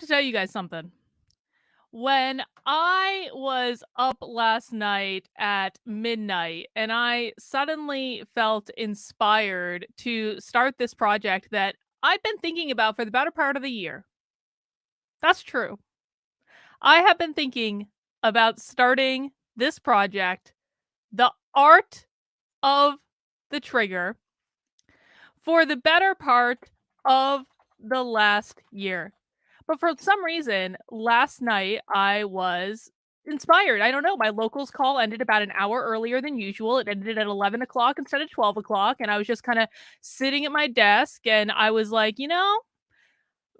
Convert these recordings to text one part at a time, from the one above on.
to tell you guys something. When I was up last night at midnight and I suddenly felt inspired to start this project that I've been thinking about for the better part of the year. That's true. I have been thinking about starting this project, The Art of the Trigger, for the better part of the last year. But for some reason, last night I was inspired. I don't know. My locals call ended about an hour earlier than usual. It ended at 11 o'clock instead of 12 o'clock. And I was just kind of sitting at my desk and I was like,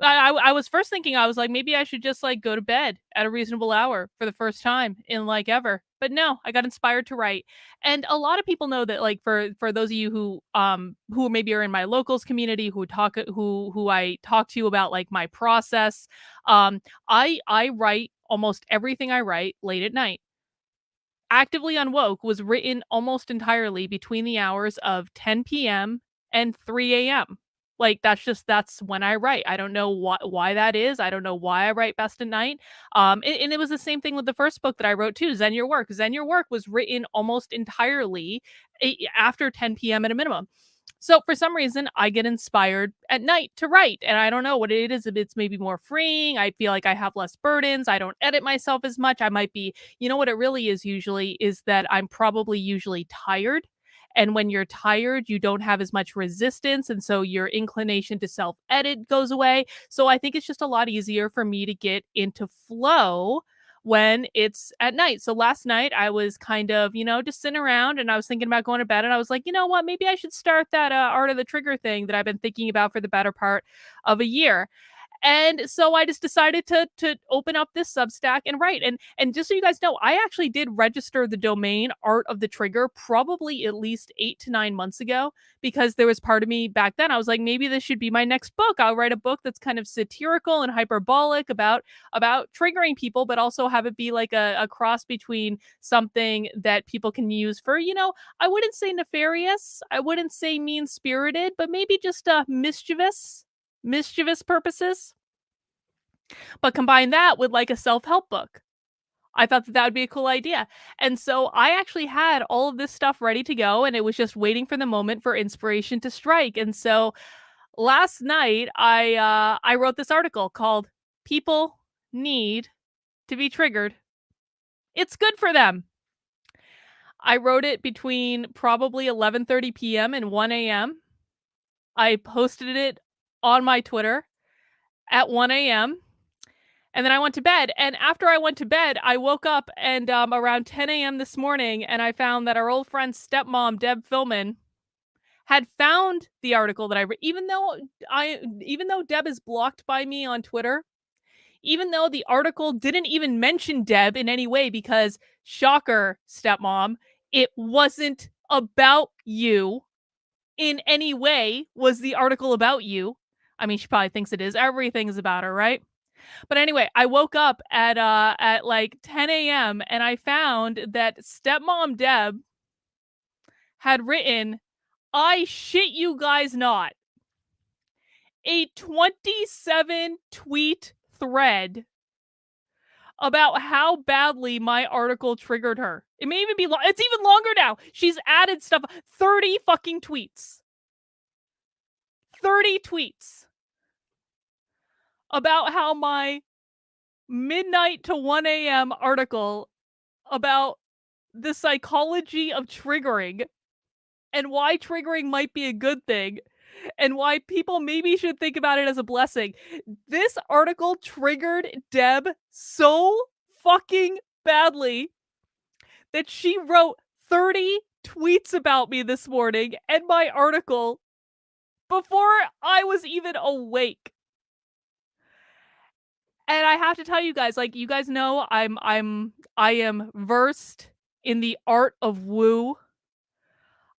I was first thinking, I was like, maybe I should just like go to bed at a reasonable hour for the first time in like ever. But no, I got inspired to write. And a lot of people know that, like, for those of you who maybe are in my locals community, who I talk to about like my process, I write almost everything I write late at night. Actively Unwoke was written almost entirely between the hours of 10 p.m. and 3 a.m. Like, that's when I write. I don't know why that is. I don't know why I write best at night. And it was the same thing with the first book that I wrote too, Zen Your Work. Zen Your Work was written almost entirely after 10 p.m. at a minimum. So for some reason, I get inspired at night to write, and I don't know what it is. If it's maybe more freeing, I feel like I have less burdens. I don't edit myself as much. I might be, what it really is usually is that I'm probably usually tired. And when you're tired, you don't have as much resistance. And so your inclination to self edit goes away. So I think it's just a lot easier for me to get into flow when it's at night. So last night I was kind of, just sitting around and I was thinking about going to bed and I was like, you know what, maybe I should start that Art of the Trigger thing that I've been thinking about for the better part of a year. And so I just decided to open up this Substack and write. And just so you guys know, I actually did register the domain Art of the Trigger probably at least 8 to 9 months ago, because there was part of me back then. I was like, maybe this should be my next book. I'll write a book that's kind of satirical and hyperbolic about triggering people, but also have it be like a cross between something that people can use for, I wouldn't say nefarious, I wouldn't say mean spirited, but maybe just mischievous purposes, but combine that with like a self-help book. I thought that would be a cool idea. And so I actually had all of this stuff ready to go and it was just waiting for the moment for inspiration to strike. And so last night I wrote this article called People Need to Be Triggered. It's good for them. I wrote it between probably 11:30 p.m. and 1 a.m. I posted it on my Twitter at 1 a.m. And then I went to bed. And after I went to bed, I woke up and around 10 a.m. this morning, and I found that our old friend stepmom, Deb Fillman, had found the article that I read. Even though Deb is blocked by me on Twitter, even though the article didn't even mention Deb in any way, because shocker, stepmom, it wasn't about you in any way. Was the article about you? I mean, she probably thinks it is. Everything's about her, right? But anyway, I woke up at like 10 a.m. and I found that stepmom Deb had written, I shit you guys not, a 27 tweet thread about how badly my article triggered her. It may even be it's even longer now. She's added stuff, 30 fucking tweets. 30 tweets about how my midnight to 1 a.m. article about the psychology of triggering and why triggering might be a good thing and why people maybe should think about it as a blessing. This article triggered Deb so fucking badly that she wrote 30 tweets about me this morning and my article before I was even awake. And I have to tell you guys, like, you guys know I am versed in the art of woo.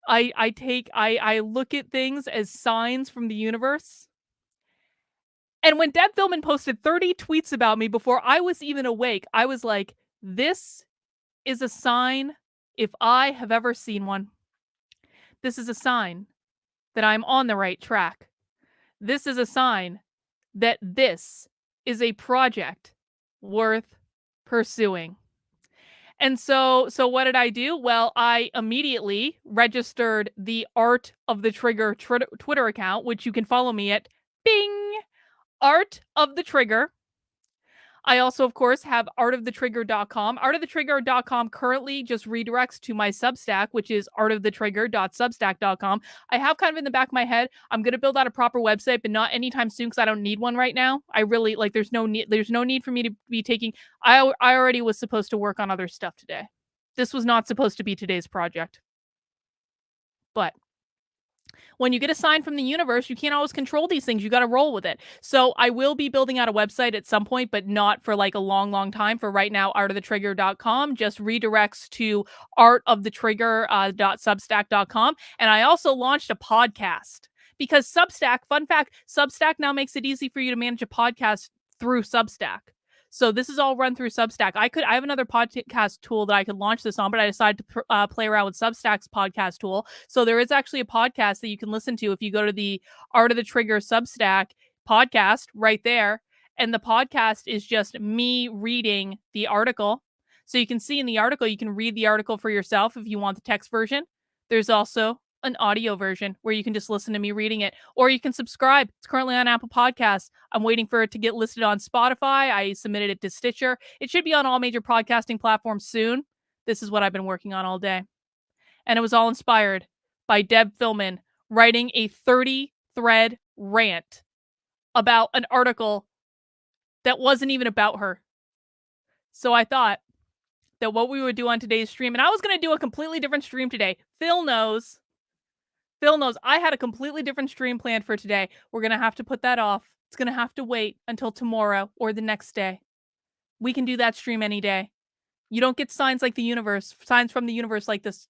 I look at things as signs from the universe. And when Deb Fillman posted 30 tweets about me before I was even awake, I was like, this is a sign if I have ever seen one. This is a sign that I'm on the right track. This is a sign that this is a project worth pursuing. And so what did I do? Well, I immediately registered the Art of the Trigger Twitter account, which you can follow me at Bing Art of the Trigger. I also, of course, have artofthetrigger.com. Artofthetrigger.com currently just redirects to my Substack, which is artofthetrigger.substack.com. I have kind of in the back of my head, I'm going to build out a proper website, but not anytime soon because I don't need one right now. I really like there's no need for me to be taking I already was supposed to work on other stuff today. This was not supposed to be today's project. But when you get a sign from the universe, you can't always control these things. You got to roll with it. So I will be building out a website at some point, but not for like a long, long time. For right now, artofthetrigger.com just redirects to artofthetrigger.substack.com. And I also launched a podcast because Substack, fun fact, Substack now makes it easy for you to manage a podcast through Substack. So this is all run through Substack. I have another podcast tool that I could launch this on, but I decided to play around with Substack's podcast tool. So there is actually a podcast that you can listen to if you go to the Art of the Trigger Substack podcast right there. And the podcast is just me reading the article. So you can see in the article, you can read the article for yourself if you want the text version. There's also an audio version where you can just listen to me reading it, or you can subscribe. It's currently on Apple Podcasts. I'm waiting for it to get listed on Spotify. I submitted it to Stitcher. It should be on all major podcasting platforms soon. This is what I've been working on all day. And it was all inspired by Deb Fillman writing a 30-thread rant about an article that wasn't even about her. So I thought that what we would do on today's stream, and I was going to do a completely different stream today. Phil knows I had a completely different stream planned for today. We're going to have to put that off. It's going to have to wait until tomorrow or the next day. We can do that stream any day. You don't get signs from the universe like this,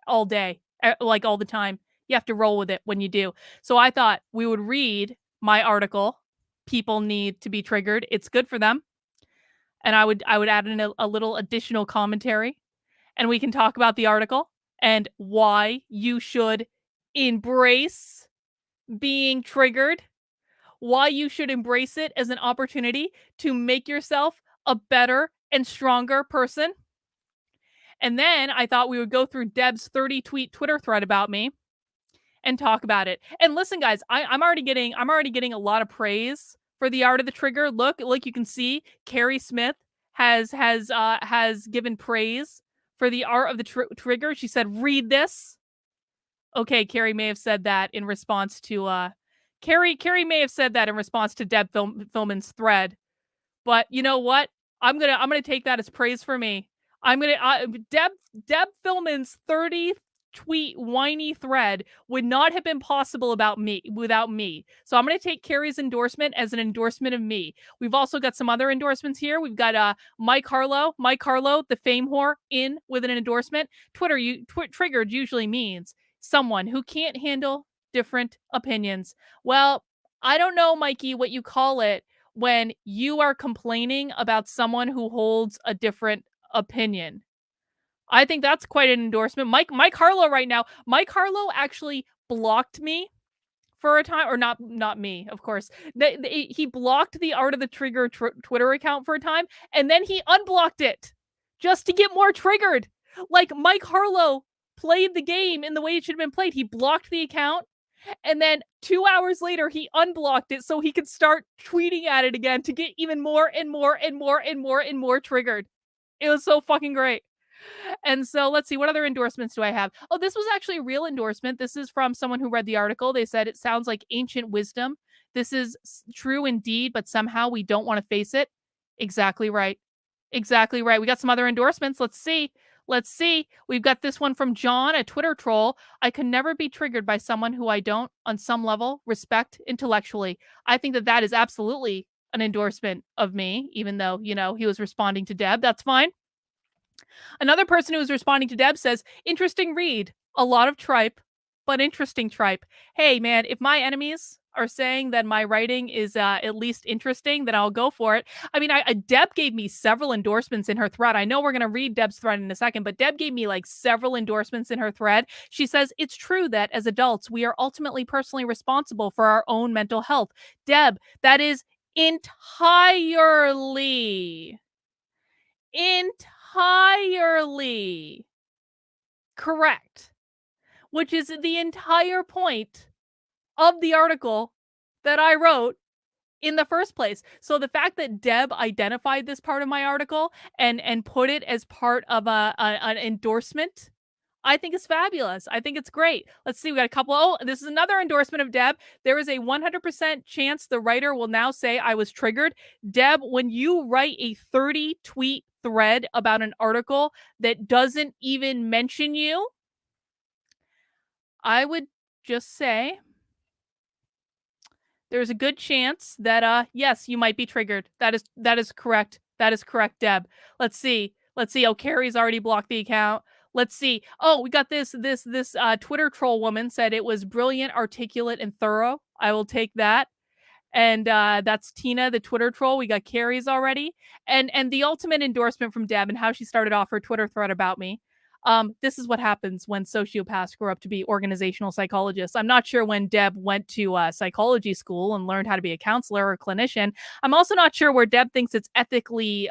all day, like all the time. You have to roll with it when you do. So I thought we would read my article. People need to be triggered. It's good for them. And I would add in a little additional commentary, and we can talk about the article and why you should embrace being triggered, why you should embrace it as an opportunity to make yourself a better and stronger person. And then I thought we would go through Deb's 30-tweet Twitter thread about me and talk about it. And listen, guys, I'm already getting a lot of praise for the Art of the Trigger. Look, you can see Carrie Smith has given praise for the Art of the Trigger. She said, "Read this." Okay, Carrie may have said that in response to Carrie may have said that in response to Deb Fillman's thread. But you know what? I'm gonna take that as praise for me. Deb Fillman's 30-tweet whiny thread would not have been possible without me. So I'm gonna take Carrie's endorsement as an endorsement of me. We've also got some other endorsements here. We've got Mike Harlow, the fame whore, in with an endorsement. Triggered usually means someone who can't handle different opinions. Well, I don't know, Mikey, what you call it when you are complaining about someone who holds a different opinion. I think that's quite an endorsement. Mike Harlow right now. Mike Harlow actually blocked me for a time, or not me, of course. He blocked the Art of the Trigger Twitter account for a time, and then he unblocked it just to get more triggered. Like, Mike Harlow played the game in the way it should have been played. He blocked the account, and then 2 hours later, he unblocked it so he could start tweeting at it again to get even more and more and more and more and more triggered. It was so fucking great. And so let's see, what other endorsements do I have? Oh, this was actually a real endorsement. This is from someone who read the article. They said it sounds like ancient wisdom. This is true indeed, but somehow we don't want to face it. Exactly right. Exactly right. We got some other endorsements. Let's see. We've got this one from John, a Twitter troll. I can never be triggered by someone who I don't, on some level, respect intellectually. I think that is absolutely an endorsement of me, even though, he was responding to Deb. That's fine. Another person who was responding to Deb says, interesting read. A lot of tripe, but interesting tripe. Hey, man, if my enemies are saying that my writing is at least interesting, then I'll go for it. I mean, Deb gave me several endorsements in her thread. I know we're going to read Deb's thread in a second, but Deb gave me like several endorsements in her thread. She says, it's true that as adults, we are ultimately personally responsible for our own mental health. Deb, that is Entirely. Entirely correct, which is the entire point of the article that I wrote in the first place. So the fact that Deb identified this part of my article and put it as part of an endorsement, I think is fabulous. I think it's great. Let's see, we got a couple. Oh, this is another endorsement of Deb. There is a 100% chance the writer will now say I was triggered. Deb, when you write a 30 tweet thread about an article that doesn't even mention you, I would just say there's a good chance that yes, you might be triggered. That is correct. That is correct, Deb. Let's see. Let's see. Oh, Carrie's already blocked the account. Let's see. Oh, we got this Twitter troll woman said it was brilliant, articulate, and thorough. I will take that. And that's Tina, the Twitter troll. We got Carrie's already, and the ultimate endorsement from Deb and how she started off her Twitter thread about me. This is what happens when sociopaths grow up to be organizational psychologists. I'm not sure when Deb went to psychology school and learned how to be a counselor or a clinician. I'm also not sure where Deb thinks it's ethically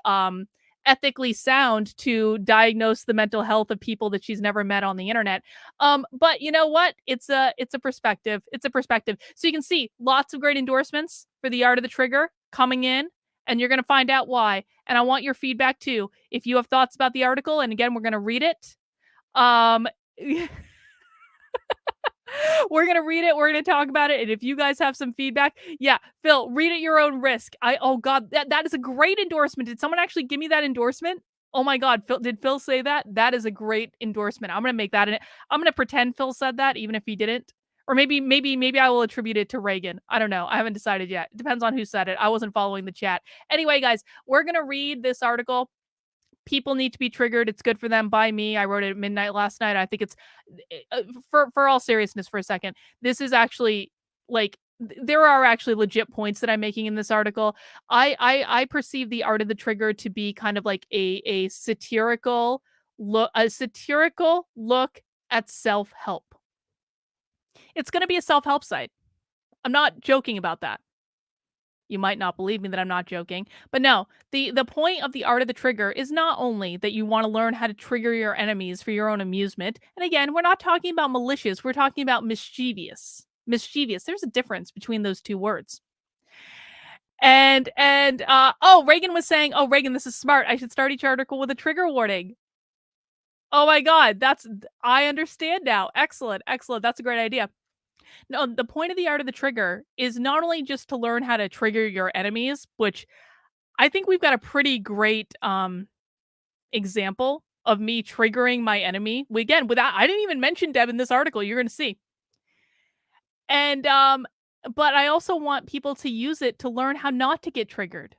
sound to diagnose the mental health of people that she's never met on the internet. But you know what? It's a perspective. It's a perspective. So you can see lots of great endorsements for the art of the trigger coming in, and you're going to find out why. And I want your feedback too. If you have thoughts about the article, and again, we're going to read it. Um, we're gonna read it. We're gonna talk about it, and if you guys have some feedback, yeah, Phil, read at your own risk. Oh god, that is a great endorsement. Did someone actually give me that endorsement? Oh my god, Phil, did Phil say that? That is a great endorsement. I'm gonna make that in it. I'm gonna pretend Phil said that, even if he didn't. Or maybe I will attribute it to Reagan. I don't know. I haven't decided yet. It depends on who said it. I wasn't following the chat. Anyway, guys, we're gonna read this article. People need to be triggered. It's good for them by me. I wrote it at midnight last night. I think it's for all seriousness for a second. This is actually like there are actually legit points that I'm making in this article. I perceive the art of the trigger to be kind of like a satirical look at self-help. It's going to be a self-help site. I'm not joking about that. You might not believe me that I'm not joking, but no, the point of the art of the trigger is not only that you want to learn how to trigger your enemies for your own amusement. And again, we're not talking about malicious, we're talking about mischievous. Mischievous. There's a difference between those two words. And Reagan was saying, "Oh, Reagan, this is smart. I should start each article with a trigger warning." Oh my god, I understand now. Excellent. Excellent. That's a great idea. No, the point of the art of the trigger is not only just to learn how to trigger your enemies, which I think we've got a pretty great example of me triggering my enemy. Again, without I didn't even mention Deb in this article. You're going to see. And but I also want people to use it to learn how not to get triggered.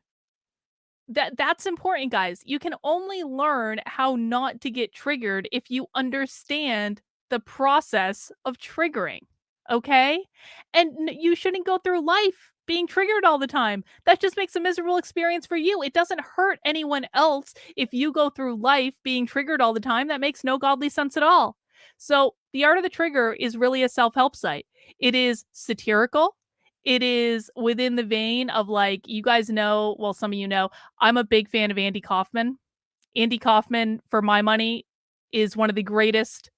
That's important, guys. You can only learn how not to get triggered if you understand the process of triggering. Okay? And you shouldn't go through life being triggered all the time. That just makes a miserable experience for you. It doesn't hurt anyone else if you go through life being triggered all the time. That makes no godly sense at all. So, the art of the trigger is really a self-help site. It is satirical. It is within the vein of like you guys know, well some of you know, I'm a big fan of Andy Kaufman. Andy Kaufman, for my money, is one of the greatest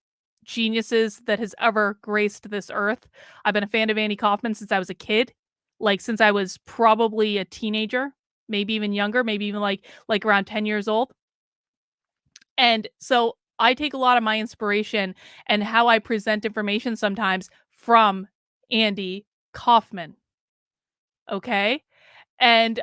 geniuses that has ever graced this earth. I've been a fan of Andy Kaufman since I was a kid, like since I was probably a teenager, maybe even younger, maybe even like around 10 years old. And so I take a lot of my inspiration and how I present information sometimes from Andy Kaufman. Okay? And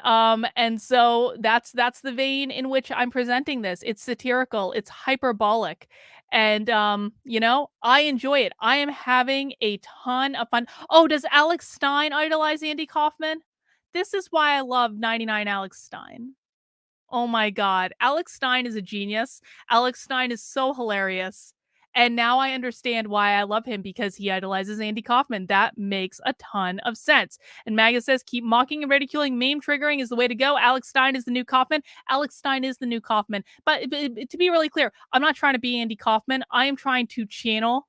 so that's the vein in which I'm presenting this. It's satirical, it's hyperbolic. And I enjoy it. I am having a ton of fun. Oh, does Alex Stein idolize Andy Kaufman? This is why I love 99 Alex Stein. Oh my god. Alex Stein is a genius. Alex Stein is so hilarious. And now I understand why I love him because he idolizes Andy Kaufman. That makes a ton of sense. And Maga says, keep mocking and ridiculing. Meme triggering is the way to go. Alex Stein is the new Kaufman. Alex Stein is the new Kaufman. But to be really clear, I'm not trying to be Andy Kaufman. I am trying to channel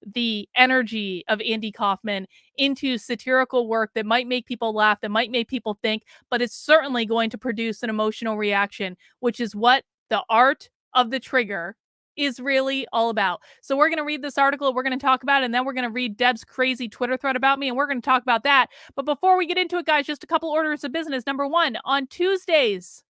the energy of Andy Kaufman into satirical work that might make people laugh, that might make people think, but it's certainly going to produce an emotional reaction, which is what the art of the trigger is really all about. So we're going to read this article, we're going to talk about it, and then we're going to read Deb's crazy Twitter thread about me, and we're going to talk about that. But before we get into it, guys, just a couple orders of business. Number one, on Tuesdays,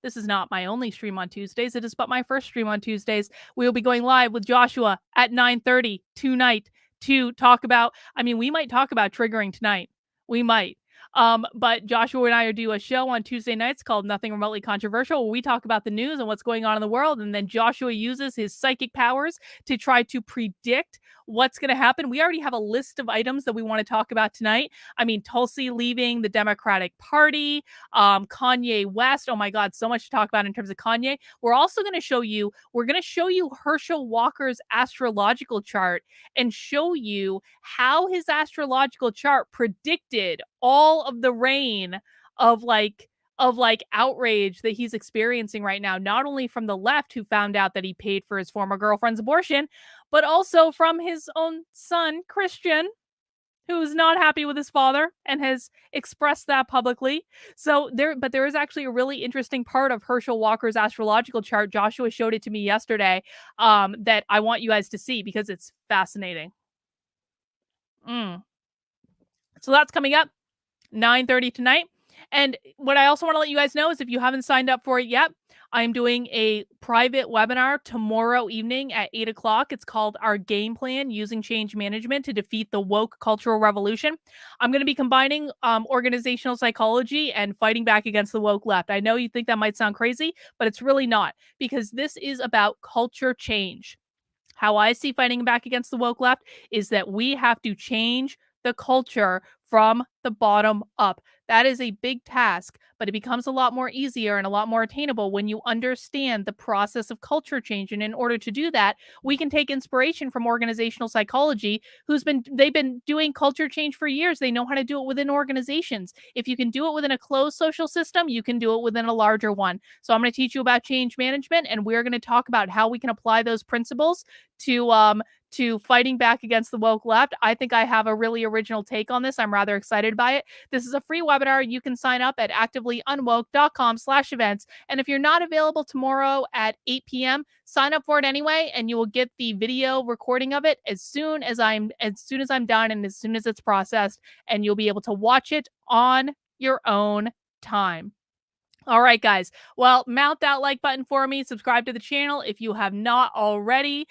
this is not my only stream on Tuesdays. It is but my first stream on Tuesdays. We will be going live with Joshua at 9:30 tonight to talk about, I mean, we might talk about triggering tonight. We might. But Joshua and I are do a show on Tuesday nights called Nothing Remotely Controversial, where we talk about the news and what's going on in the world. And then Joshua uses his psychic powers to try to predict what's going to happen. We already have a list of items that we want to talk about tonight. I mean, Tulsi leaving the Democratic Party, Kanye West. Oh my God, so much to talk about in terms of Kanye. We're also going to show you, we're going to show you Herschel Walker's astrological chart and show you how his astrological chart predicted all of the reign of outrage that he's experiencing right now, not only from the left who found out that he paid for his former girlfriend's abortion, but also from his own son, Christian, who's not happy with his father and has expressed that publicly. So there is actually a really interesting part of Herschel Walker's astrological chart. Joshua showed it to me yesterday, that I want you guys to see because it's fascinating. So that's coming up 9:30 tonight. And what I also want to let you guys know is if you haven't signed up for it yet, I'm doing a private webinar tomorrow evening at 8 o'clock. It's called Our Game Plan Using Change Management to Defeat the Woke Cultural Revolution. I'm going to be combining organizational psychology and fighting back against the woke left. I know you think that might sound crazy, but it's really not, because this is about culture change. How I see fighting back against the woke left is that we have to change the culture from the bottom up. That is a big task, but it becomes a lot more easier and a lot more attainable when you understand the process of culture change. And in order to do that, we can take inspiration from organizational psychology, they've been doing culture change for years. They know how to do it within organizations. If you can do it within a closed social system, you can do it within a larger one. So I'm going to teach you about change management, and we're going to talk about how we can apply those principles to fighting back against the woke left. I think I have a really original take on this. I'm rather excited by it. This is a free webinar. You can sign up at activelyunwoke.com/events. And if you're not available tomorrow at 8 p.m., sign up for it anyway, and you will get the video recording of it as soon as I'm done and as soon as it's processed, and you'll be able to watch it on your own time. All right, guys. Well, mount that like button for me. Subscribe to the channel if you have not already.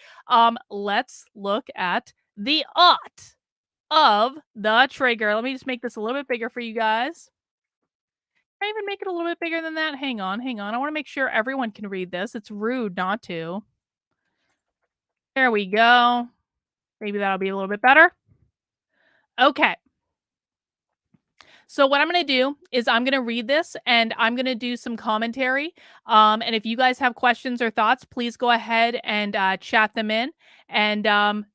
Let's look at the ought of the trigger. Let me just make this a little bit bigger for you guys. Can I even make it a little bit bigger than that? Hang on, hang on. I want to make sure everyone can read this. It's rude not to. There we go. Maybe that'll be a little bit better. Okay. So what I'm going to do is I'm going to read this and I'm going to do some commentary. And if you guys have questions or thoughts, please go ahead and chat them in, and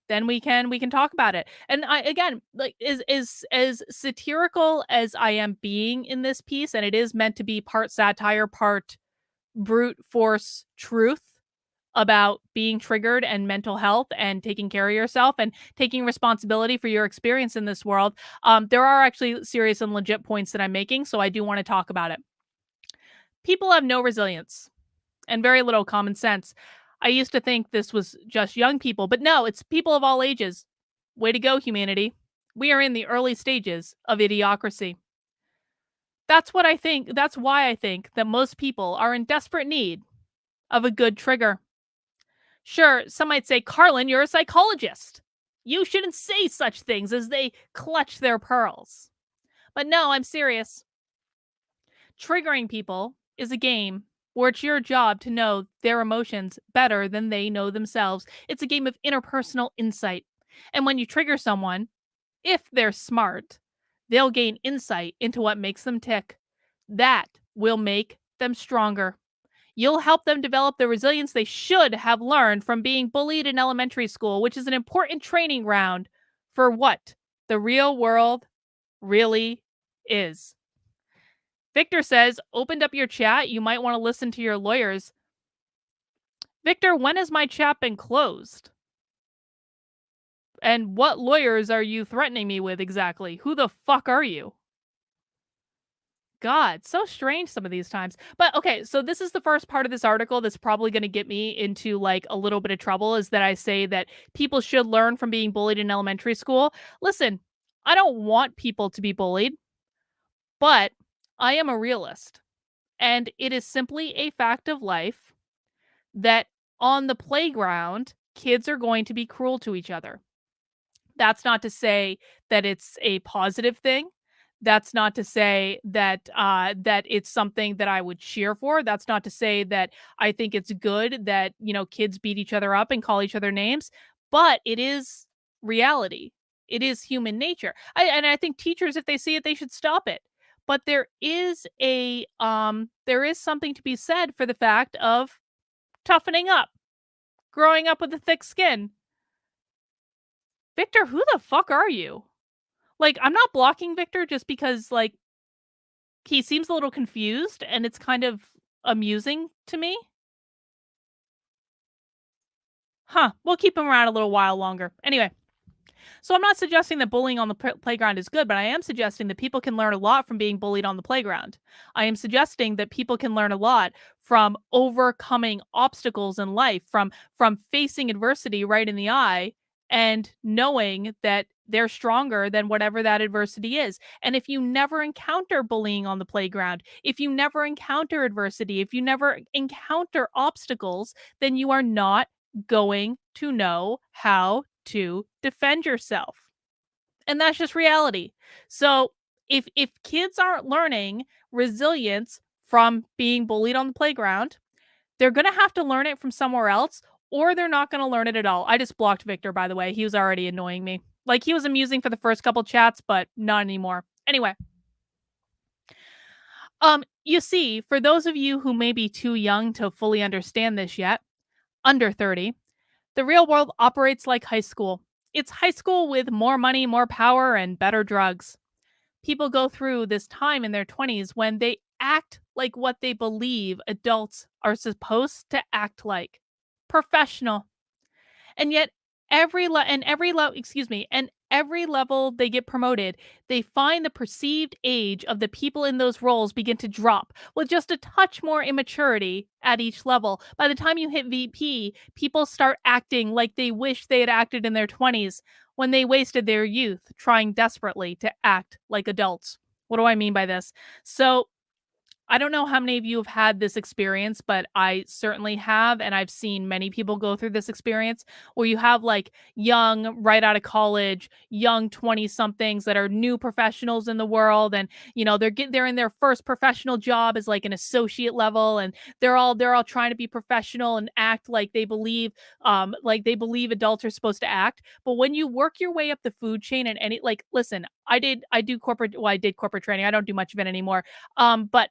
then we can talk about it. And I, again, like, is as satirical as I am being in this piece, and it is meant to be part satire, part brute force truth about being triggered and mental health and taking care of yourself and taking responsibility for your experience in this world. There are actually serious and legit points that I'm making, so I do want to talk about it. People have no resilience and very little common sense. I used to think this was just young people, but no, it's people of all ages. Way to go, humanity. We are in the early stages of idiocracy. That's what I think. That's why I think that most people are in desperate need of a good trigger. Sure, some might say, Carlin, you're a psychologist. You shouldn't say such things, as they clutch their pearls. But no, I'm serious. Triggering people is a game where it's your job to know their emotions better than they know themselves. It's a game of interpersonal insight. And when you trigger someone, if they're smart, they'll gain insight into what makes them tick. That will make them stronger. You'll help them develop the resilience they should have learned from being bullied in elementary school, which is an important training ground for what the real world really is. Victor says, opened up your chat. You might want to listen to your lawyers. Victor, when has my chat been closed? And what lawyers are you threatening me with exactly? Who the fuck are you? God, so strange some of these times. But okay, so this is the first part of this article that's probably going to get me into like a little bit of trouble is that I say that people should learn from being bullied in elementary school. Listen, I don't want people to be bullied, but I am a realist. And it is simply a fact of life that on the playground, kids are going to be cruel to each other. That's not to say that it's a positive thing. That's not to say that, that it's something that I would cheer for. That's not to say that I think it's good that, kids beat each other up and call each other names, but it is reality. It is human nature. And I think teachers, if they see it, they should stop it. But there is something to be said for the fact of toughening up, growing up with a thick skin. Victor, who the fuck are you? Like, I'm not blocking Victor just because, like, he seems a little confused and it's kind of amusing to me. Huh. We'll keep him around a little while longer. Anyway, so I'm not suggesting that bullying on the playground is good, but I am suggesting that people can learn a lot from being bullied on the playground. I am suggesting that people can learn a lot from overcoming obstacles in life, from facing adversity right in the eye and knowing that they're stronger than whatever that adversity is. And if you never encounter bullying on the playground, if you never encounter adversity, if you never encounter obstacles, then you are not going to know how to defend yourself. And that's just reality. So if kids aren't learning resilience from being bullied on the playground, they're going to have to learn it from somewhere else or they're not going to learn it at all. I just blocked Victor, by the way. He was already annoying me. Like he was amusing for the first couple chats, but not anymore. Anyway, you see, for those of you who may be too young to fully understand this yet, under 30, the real world operates like high school. It's high school with more money, more power, and better drugs. People go through this time in their 20s when they act like what they believe adults are supposed to act like professional. And yet every level they get promoted, they find the perceived age of the people in those roles begin to drop with just a touch more immaturity at each level. By the time you hit VP, people start acting like they wish they had acted in their 20s when they wasted their youth trying desperately to act like adults. What do I mean by this? So, I don't know how many of you have had this experience, but I certainly have. And I've seen many people go through this experience where you have like young, right out of college, young 20 somethings that are new professionals in the world. And, they're in their first professional job as like an associate level. And they're all trying to be professional and act like they believe adults are supposed to act. But when you work your way up the food chain and like, listen, I did corporate training. I don't do much of it anymore. But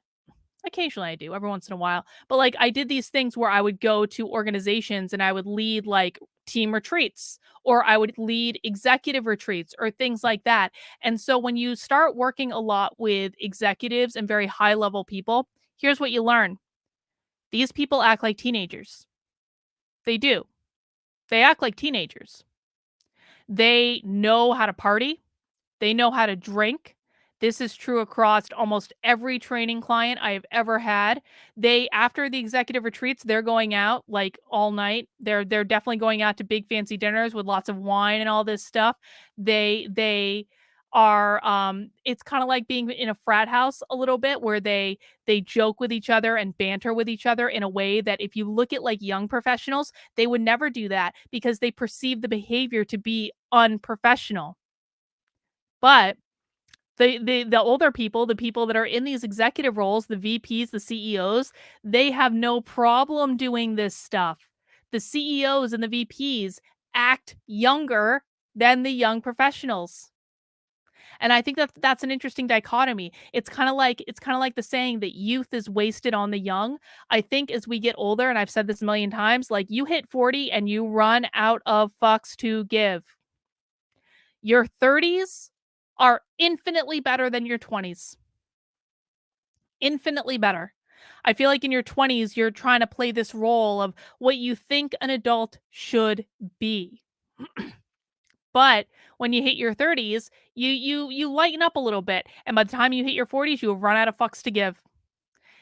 occasionally I do, every once in a while. But like I did these things where I would go to organizations and I would lead like team retreats or I would lead executive retreats or things like that. And so when you start working a lot with executives and very high level people, here's what you learn. These people act like teenagers. They do. They act like teenagers. They know how to party. They know how to drink. This is true across almost every training client I have ever had. They after the executive retreats, they're going out like all night. They're definitely going out to big fancy dinners with lots of wine and all this stuff. They are it's kind of like being in a frat house a little bit where they joke with each other and banter with each other in a way that if you look at like young professionals, they would never do that because they perceive the behavior to be unprofessional. But the older people, the people that are in these executive roles, the VPs, the CEOs, they have no problem doing this stuff. The CEOs and the VPs act younger than the young professionals. And I think that that's an interesting dichotomy. It's kind of like the saying that youth is wasted on the young. I think as we get older, and I've said this a million times, like you hit 40 and you run out of fucks to give. Your 30s are infinitely better than your 20s. Infinitely better. I feel like in your 20s, you're trying to play this role of what you think an adult should be. But when you hit your 30s, you lighten up a little bit, and by the time you hit your 40s, you have run out of fucks to give.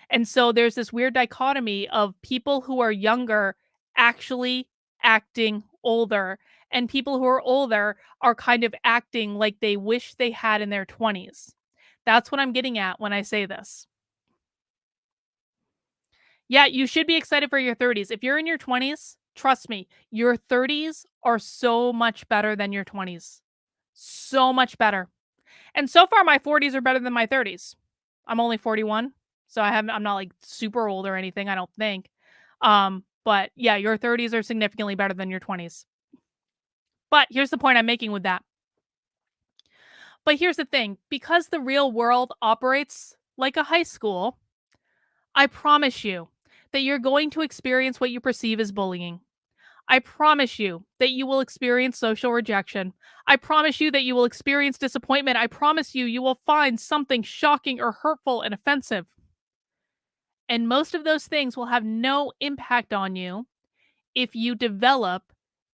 And so there's this weird dichotomy of people who are younger actually acting older, and people who are older are kind of acting like they wish they had in their 20s. That's what I'm getting at when I say this. Yeah, you should be excited for your 30s. If you're in your 20s, trust me, your 30s are so much better than your 20s. So much better. And so far my 40s are better than my 30s. I'm only 41, so I'm not like super old or anything, I don't think. But yeah, your 30s are significantly better than your 20s. But here's the point I'm making with that. But here's the thing, because the real world operates like a high school, I promise you that you're going to experience what you perceive as bullying. I promise you that you will experience social rejection. I promise you that you will experience disappointment. I promise you, you will find something shocking or hurtful and offensive. And most of those things will have no impact on you if you develop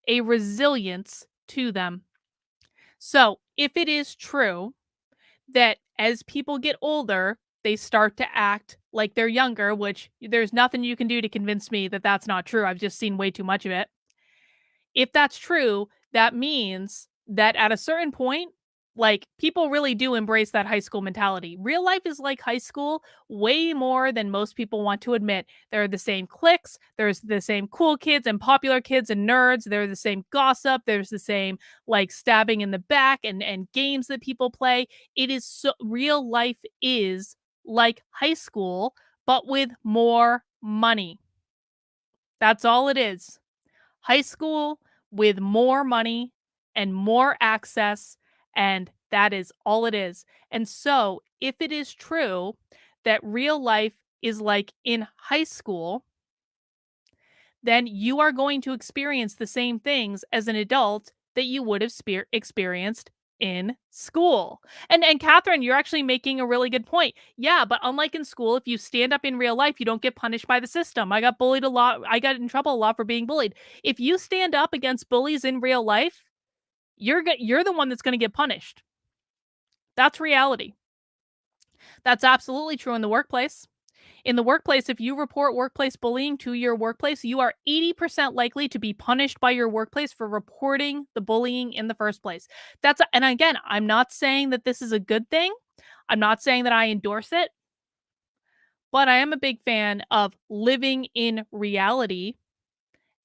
a resilience to them. So, if it is true that as people get older, they start to act like they're younger, which there's nothing you can do to convince me that that's not true. I've just seen way too much of it. If that's true, that means that at a certain point, like, people really do embrace that high school mentality. Real life is like high school way more than most people want to admit. There are the same cliques, there's the same cool kids and popular kids and nerds, there's the same gossip, there's the same, like, stabbing in the back and games that people play. It is so real life is like high school, but with more money. That's all it is. High school with more money and more access, and that is all it is. And so, if it is true that real life is like in high school, then you are going to experience the same things as an adult that you would have experienced in school. And Catherine, you're actually making a really good point. Yeah, but unlike in school, if you stand up in real life, you don't get punished by the system. I got bullied a lot. I got in trouble a lot for being bullied. If you stand up against bullies in real life, you're the one that's going to get punished. That's reality. That's absolutely true in the workplace. In the workplace, if you report workplace bullying to your workplace, you are 80% likely to be punished by your workplace for reporting the bullying in the first place. And again, I'm not saying that this is a good thing. I'm not saying that I endorse it, but I am a big fan of living in reality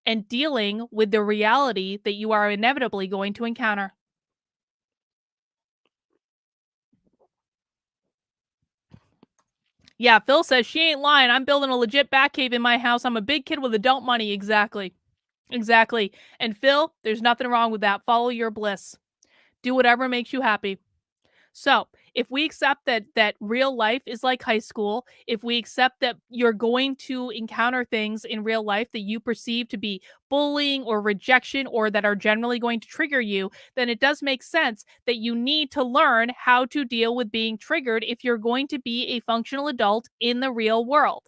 and dealing with the reality that you are inevitably going to encounter. Yeah, Phil says she ain't lying. I'm building a legit Batcave in my house. I'm a big kid with adult money. Exactly. Exactly. And Phil, there's nothing wrong with that. Follow your bliss. Do whatever makes you happy. So, if we accept that real life is like high school, if we accept that you're going to encounter things in real life that you perceive to be bullying or rejection or that are generally going to trigger you, then it does make sense that you need to learn how to deal with being triggered if you're going to be a functional adult in the real world.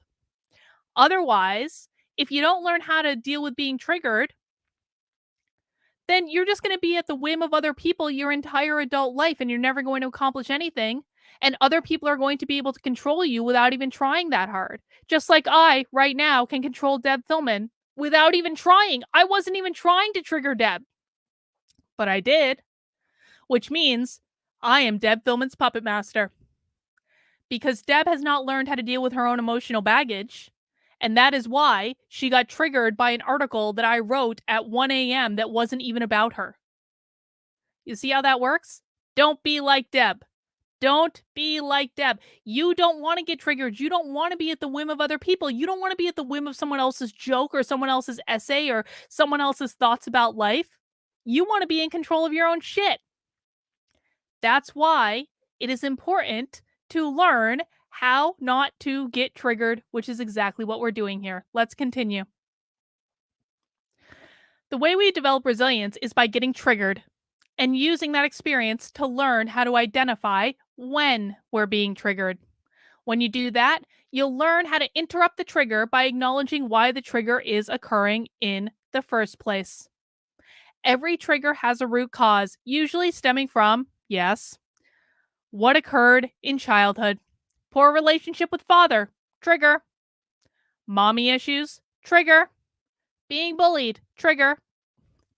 Otherwise, if you don't learn how to deal with being triggered, then you're just going to be at the whim of other people your entire adult life and you're never going to accomplish anything. And other people are going to be able to control you without even trying that hard. Just like I, right now, can control Deb Fillman without even trying. I wasn't even trying to trigger Deb, but I did, which means I am Deb Fillman's puppet master because Deb has not learned how to deal with her own emotional baggage. And that is why she got triggered by an article that I wrote at 1 a.m. that wasn't even about her. You see how that works? Don't be like Deb. Don't be like Deb. You don't want to get triggered. You don't want to be at the whim of other people. You don't want to be at the whim of someone else's joke or someone else's essay or someone else's thoughts about life. You want to be in control of your own shit. That's why it is important to learn how not to get triggered, which is exactly what we're doing here. Let's continue. The way we develop resilience is by getting triggered and using that experience to learn how to identify when we're being triggered. When you do that, you'll learn how to interrupt the trigger by acknowledging why the trigger is occurring in the first place. Every trigger has a root cause, usually stemming from, yes, what occurred in childhood. Poor relationship with father, trigger. Mommy issues, trigger. Being bullied, trigger.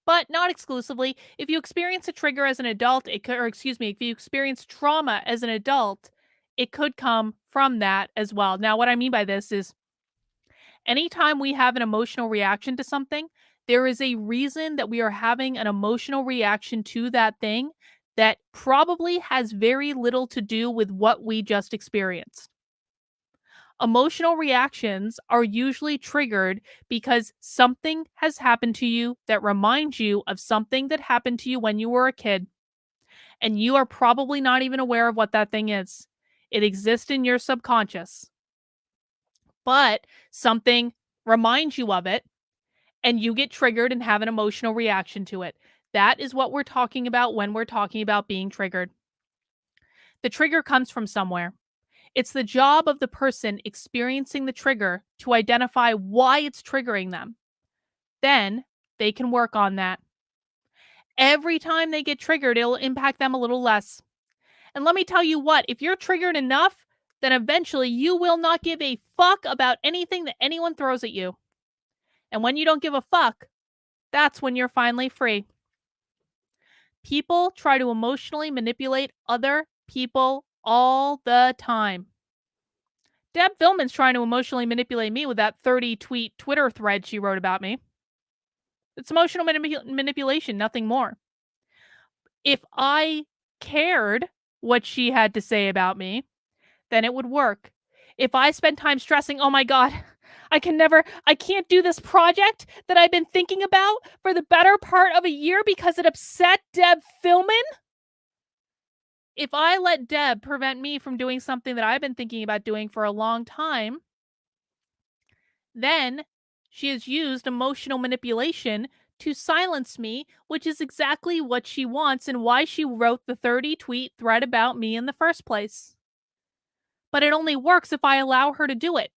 But not exclusively. If you experience a trigger as an adult, it could, or excuse me, if you experience trauma as an adult, it could come from that as well. Now, what I mean by this is anytime we have an emotional reaction to something, there is a reason that we are having an emotional reaction to that thing that probably has very little to do with what we just experienced. Emotional reactions are usually triggered because something has happened to you that reminds you of something that happened to you when you were a kid, and you are probably not even aware of what that thing is. It exists in your subconscious, but something reminds you of it, and you get triggered and have an emotional reaction to it. That is what we're talking about when we're talking about being triggered. The trigger comes from somewhere. It's the job of the person experiencing the trigger to identify why it's triggering them. Then they can work on that. Every time they get triggered, it'll impact them a little less. And let me tell you what, if you're triggered enough, then eventually you will not give a fuck about anything that anyone throws at you. And when you don't give a fuck, that's when you're finally free. People try to emotionally manipulate other people all the time. Deb Fillman's trying to emotionally manipulate me with that 30 tweet Twitter thread she wrote about me. It's emotional manipulation, nothing more. If I cared what she had to say about me, then it would work. If I spend time stressing, oh my God, I can't do this project that I've been thinking about for the better part of a year because it upset Deb Fillman. If I let Deb prevent me from doing something that I've been thinking about doing for a long time, then she has used emotional manipulation to silence me, which is exactly what she wants and why she wrote the 30 tweet thread about me in the first place. But it only works if I allow her to do it.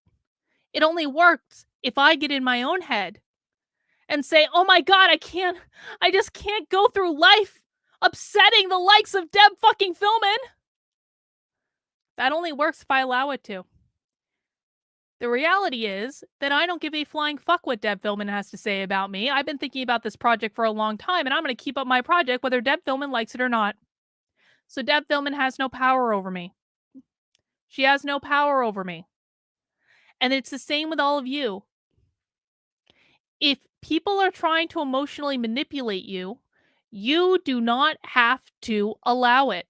It only works if I get in my own head and say, oh my God, I just can't go through life upsetting the likes of Deb fucking Fillman. That only works if I allow it to. The reality is that I don't give a flying fuck what Deb Fillman has to say about me. I've been thinking about this project for a long time, and I'm going to keep up my project whether Deb Fillman likes it or not. So Deb Fillman has no power over me. She has no power over me. And it's the same with all of you. If people are trying to emotionally manipulate you, you do not have to allow it.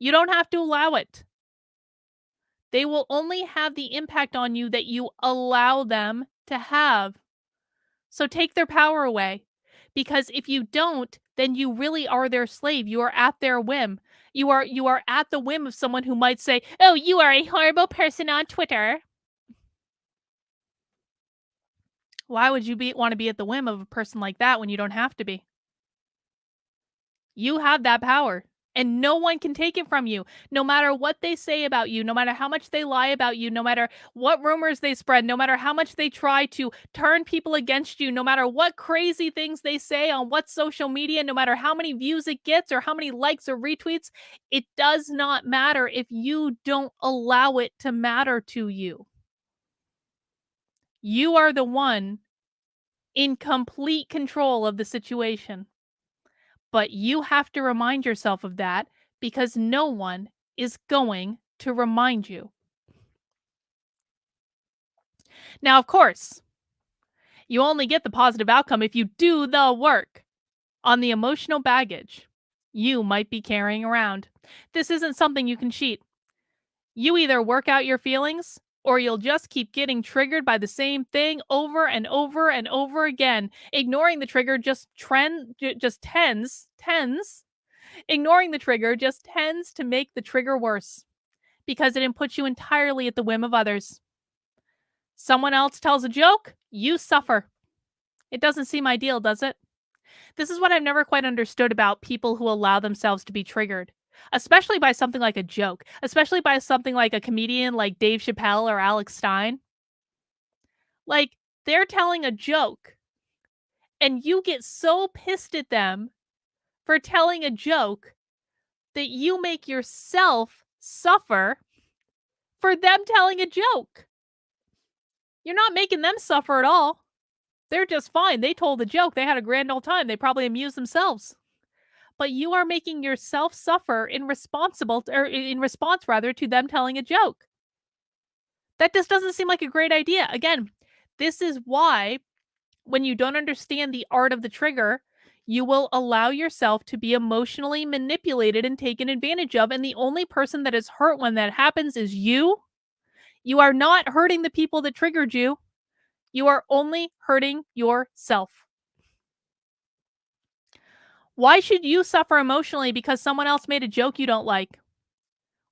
You don't have to allow it. They will only have the impact on you that you allow them to have. So take their power away. Because if you don't, then you really are their slave. You are at their whim. You are at the whim of someone who might say, "Oh, you are a horrible person on Twitter." Why would you want to be at the whim of a person like that when you don't have to be? You have that power. And no one can take it from you, no matter what they say about you, no matter how much they lie about you, no matter what rumors they spread, no matter how much they try to turn people against you, no matter what crazy things they say on what social media, no matter how many views it gets or how many likes or retweets, it does not matter if you don't allow it to matter to you. You are the one in complete control of the situation. But you have to remind yourself of that because no one is going to remind you. Now, of course, you only get the positive outcome if you do the work on the emotional baggage you might be carrying around. This isn't something you can cheat. You either work out your feelings or you'll just keep getting triggered by the same thing over and over and over again. Ignoring the trigger just tends Ignoring the trigger just tends to make the trigger worse because it puts you entirely at the whim of others. Someone else tells a joke, you suffer. It doesn't seem ideal, does it? This is what I've never quite understood about people who allow themselves to be triggered, especially by something like a joke, especially by something like a comedian like Dave Chappelle or Alex Stein. Like, they're telling a joke, And you get so pissed at them for telling a joke that you make yourself suffer for them telling a joke. You're not making them suffer at all. They're just fine. They told the joke. They had a grand old time. They probably amused themselves. But you are making yourself suffer in response rather to them telling a joke. That just doesn't seem like a great idea. Again, this is why when you don't understand the art of the trigger, you will allow yourself to be emotionally manipulated and taken advantage of. And the only person that is hurt when that happens is you. You are not hurting the people that triggered you. You are only hurting yourself. Why should you suffer emotionally because someone else made a joke you don't like?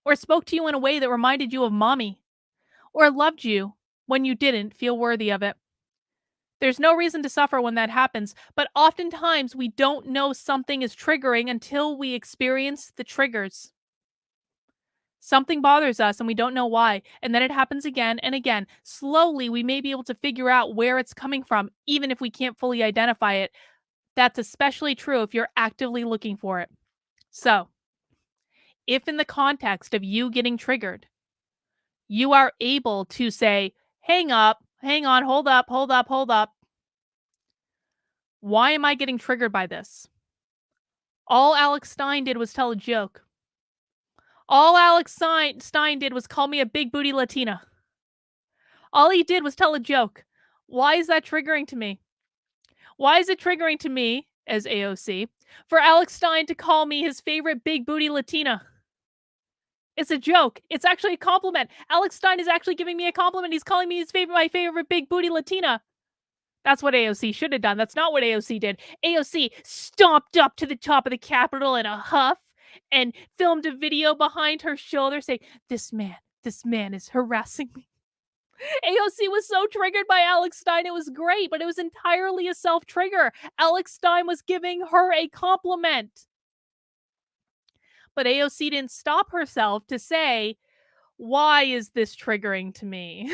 Or spoke to you in a way that reminded you of mommy? Or loved you when you didn't feel worthy of it? There's no reason to suffer when that happens, but oftentimes we don't know something is triggering until we experience the triggers. Something bothers us and we don't know why, and then it happens again and again. Slowly, we may be able to figure out where it's coming from, even if we can't fully identify it. That's especially true if you're actively looking for it. So, if in the context of you getting triggered, you are able to say, hang up, hang on, hold up, hold up, hold up. Why am I getting triggered by this? All Alex Stein did was tell a joke. All Alex Stein did was call me a big booty Latina. All he did was tell a joke. Why is that triggering to me? Why is it triggering to me, as AOC, for Alex Stein to call me his favorite big booty Latina? It's a joke. It's actually a compliment. Alex Stein is actually giving me a compliment. He's calling me my favorite big booty Latina. That's what AOC should have done. That's not what AOC did. AOC stomped up to the top of the Capitol in a huff and filmed a video behind her shoulder saying, this man is harassing me. AOC was so triggered by Alex Stein. It was great, but it was entirely a self-trigger. Alex Stein was giving her a compliment. But AOC didn't stop herself to say, why is this triggering to me?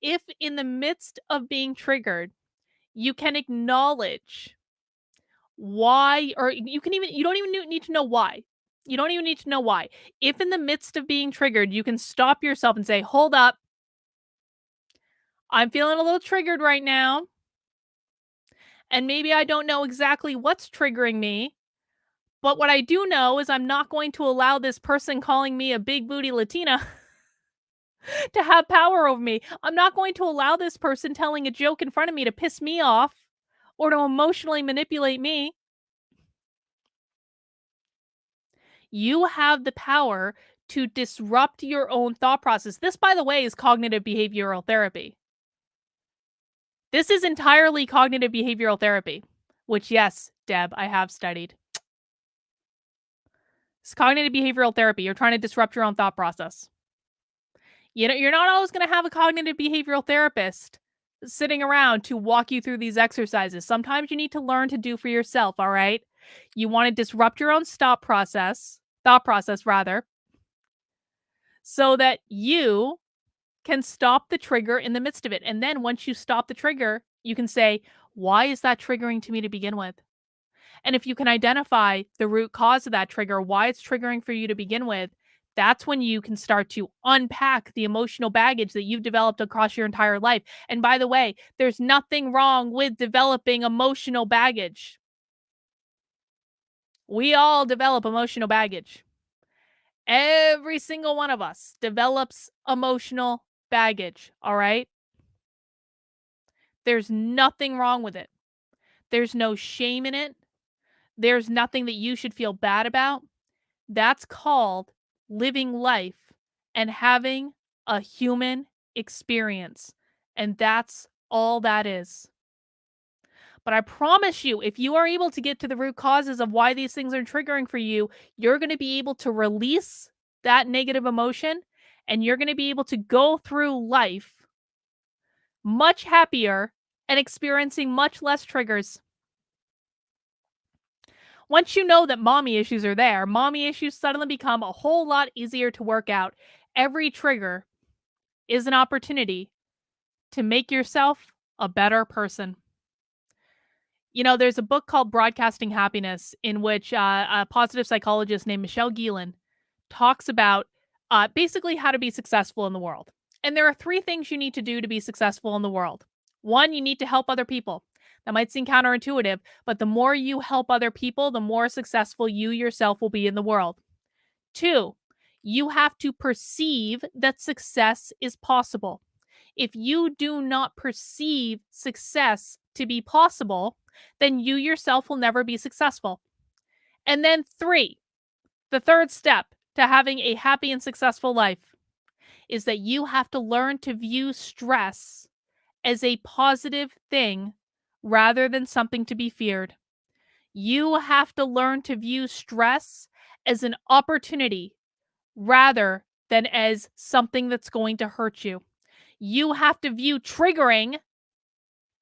If in the midst of being triggered, you can acknowledge why, or you don't even need to know why. You don't even need to know why. If in the midst of being triggered, you can stop yourself and say, hold up. I'm feeling a little triggered right now. And maybe I don't know exactly what's triggering me. But what I do know is I'm not going to allow this person calling me a big booty Latina to have power over me. I'm not going to allow this person telling a joke in front of me to piss me off or to emotionally manipulate me. You have the power to disrupt your own thought process. This, by the way, is cognitive behavioral therapy. This is entirely cognitive behavioral therapy, which, yes, Deb, I have studied. It's cognitive behavioral therapy. You're trying to disrupt your own thought process. You know, you're not always going to have a cognitive behavioral therapist sitting around to walk you through these exercises. Sometimes you need to learn to do for yourself, all right? You want to disrupt your own thought process rather, so that you can stop the trigger in the midst of it. And then once you stop the trigger, you can say, why is that triggering to me to begin with? And if you can identify the root cause of that trigger, why it's triggering for you to begin with, that's when you can start to unpack the emotional baggage that you've developed across your entire life. And by the way, there's nothing wrong with developing emotional baggage. We all develop emotional baggage. Every single one of us develops emotional baggage, all right? There's nothing wrong with it. There's no shame in it. There's nothing that you should feel bad about. That's called living life and having a human experience. And that's all that is. But I promise you, if you are able to get to the root causes of why these things are triggering for you, you're going to be able to release that negative emotion and you're going to be able to go through life much happier and experiencing much less triggers. Once you know that mommy issues are there, mommy issues suddenly become a whole lot easier to work out. Every trigger is an opportunity to make yourself a better person. There's a book called Broadcasting Happiness in which a positive psychologist named Michelle Gielan talks about basically how to be successful in the world. And there are three things you need to do to be successful in the world. One, you need to help other people. That might seem counterintuitive, but the more you help other people, the more successful you yourself will be in the world. Two, you have to perceive that success is possible. If you do not perceive success to be possible, then you yourself will never be successful. And then three, the third step to having a happy and successful life is that you have to learn to view stress as a positive thing rather than something to be feared. You have to learn to view stress as an opportunity rather than as something that's going to hurt you. You have to view triggering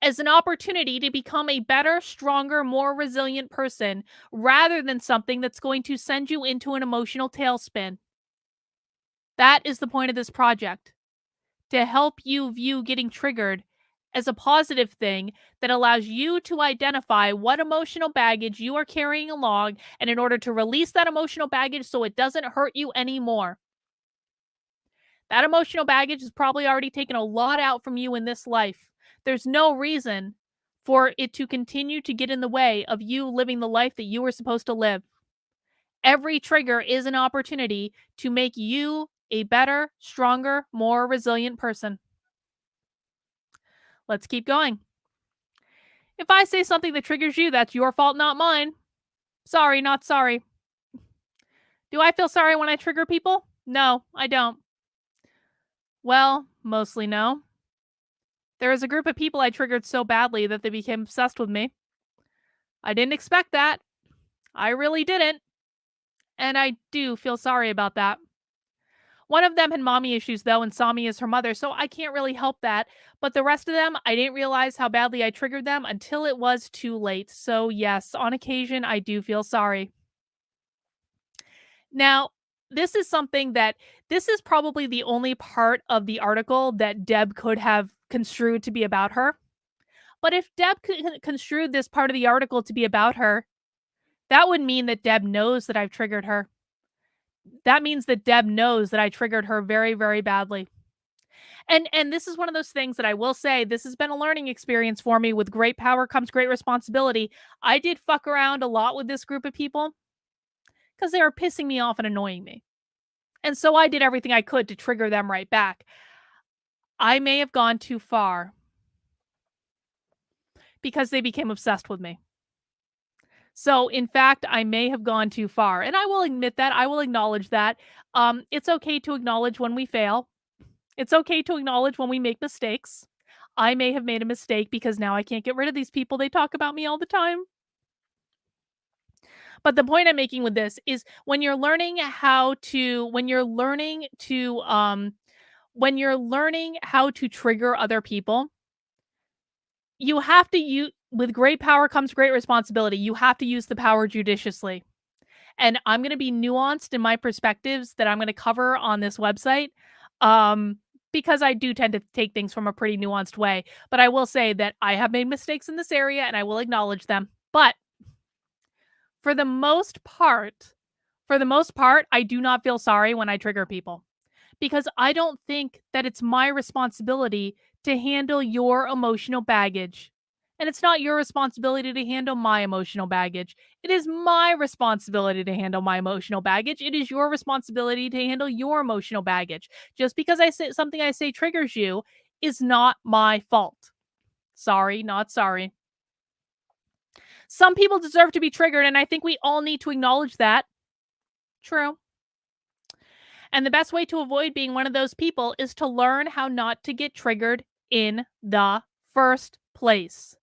as an opportunity to become a better, stronger, more resilient person rather than something that's going to send you into an emotional tailspin. That is the point of this project, to help you view getting triggered as a positive thing that allows you to identify what emotional baggage you are carrying along, and in order to release that emotional baggage so it doesn't hurt you anymore. That emotional baggage has probably already taken a lot out from you in this life. There's no reason for it to continue to get in the way of you living the life that you were supposed to live. Every trigger is an opportunity to make you a better, stronger, more resilient person. Let's keep going. If I say something that triggers you, that's your fault, not mine. Sorry, not sorry. Do I feel sorry when I trigger people? No, I don't. Well, mostly no. There was a group of people I triggered so badly that they became obsessed with me. I didn't expect that. I really didn't. And I do feel sorry about that. One of them had mommy issues, though, and saw me as her mother, so I can't really help that. But the rest of them, I didn't realize how badly I triggered them until it was too late. So, yes, on occasion, I do feel sorry. Now, this is probably the only part of the article that Deb could have construed to be about her. But if Deb construed this part of the article to be about her, that would mean that Deb knows that I've triggered her. That means that Deb knows that I triggered her very, very badly. And this is one of those things that I will say, this has been a learning experience for me. With great power comes great responsibility. I did fuck around a lot with this group of people because they were pissing me off and annoying me. And so I did everything I could to trigger them right back. I may have gone too far because they became obsessed with me. So, in fact, I may have gone too far, and I will admit that. I will acknowledge that. It's okay to acknowledge when we fail. It's okay to acknowledge when we make mistakes. I may have made a mistake because now I can't get rid of these people. They talk about me all the time. But the point I'm making with this is when you're learning how to trigger other people, you have to use with great power comes great responsibility. You have to use the power judiciously. And I'm going to be nuanced in my perspectives that I'm going to cover on this website. Because I do tend to take things from a pretty nuanced way. But I will say that I have made mistakes in this area and I will acknowledge them. But for the most part, I do not feel sorry when I trigger people because I don't think that it's my responsibility to handle your emotional baggage. And it's not your responsibility to handle my emotional baggage. It is my responsibility to handle my emotional baggage. It is your responsibility to handle your emotional baggage. Just because something I say triggers you is not my fault. Sorry, not sorry. Some people deserve to be triggered, and I think we all need to acknowledge that. True. And the best way to avoid being one of those people is to learn how not to get triggered in the first place.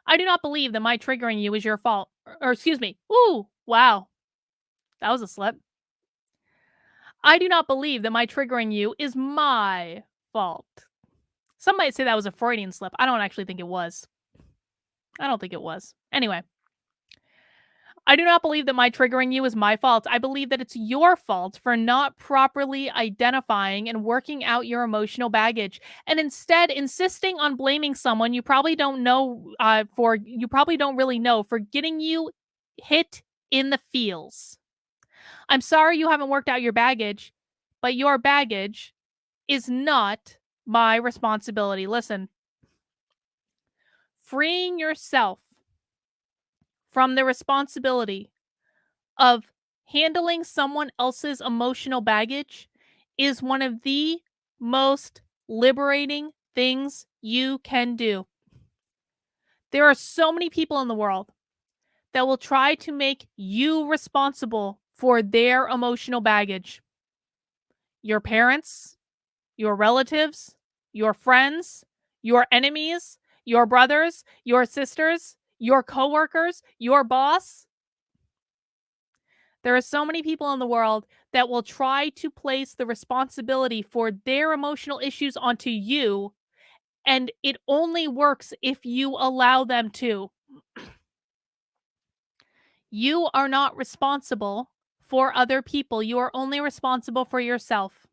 I do not believe that my triggering you is your fault. Or excuse me. Ooh, wow. That was a slip. I do not believe that my triggering you is my fault. Some might say that was a Freudian slip. I don't actually think it was. I don't think it was. Anyway, I do not believe that my triggering you is my fault. I believe that it's your fault for not properly identifying and working out your emotional baggage, and instead insisting on blaming someone you probably don't know for you probably don't really know for getting you hit in the feels. I'm sorry you haven't worked out your baggage, but your baggage is not my responsibility. Listen, freeing yourself from the responsibility of handling someone else's emotional baggage is one of the most liberating things you can do. There are so many people in the world that will try to make you responsible for their emotional baggage. Your parents, your relatives, your friends, your enemies, your brothers, your sisters, your coworkers, your boss. There are so many people in the world that will try to place the responsibility for their emotional issues onto you, and it only works if you allow them to. You are not responsible for other people. You are only responsible for yourself.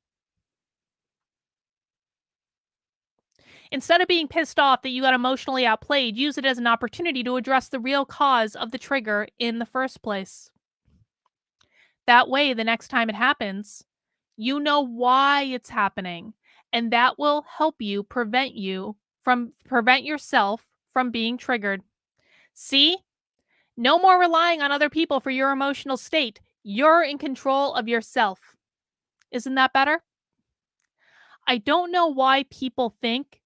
Instead of being pissed off that you got emotionally outplayed, use it as an opportunity to address the real cause of the trigger in the first place. That way, the next time it happens, you know why it's happening, and that will help prevent yourself from being triggered. See? No more relying on other people for your emotional state. You're in control of yourself. Isn't that better? I don't know why people think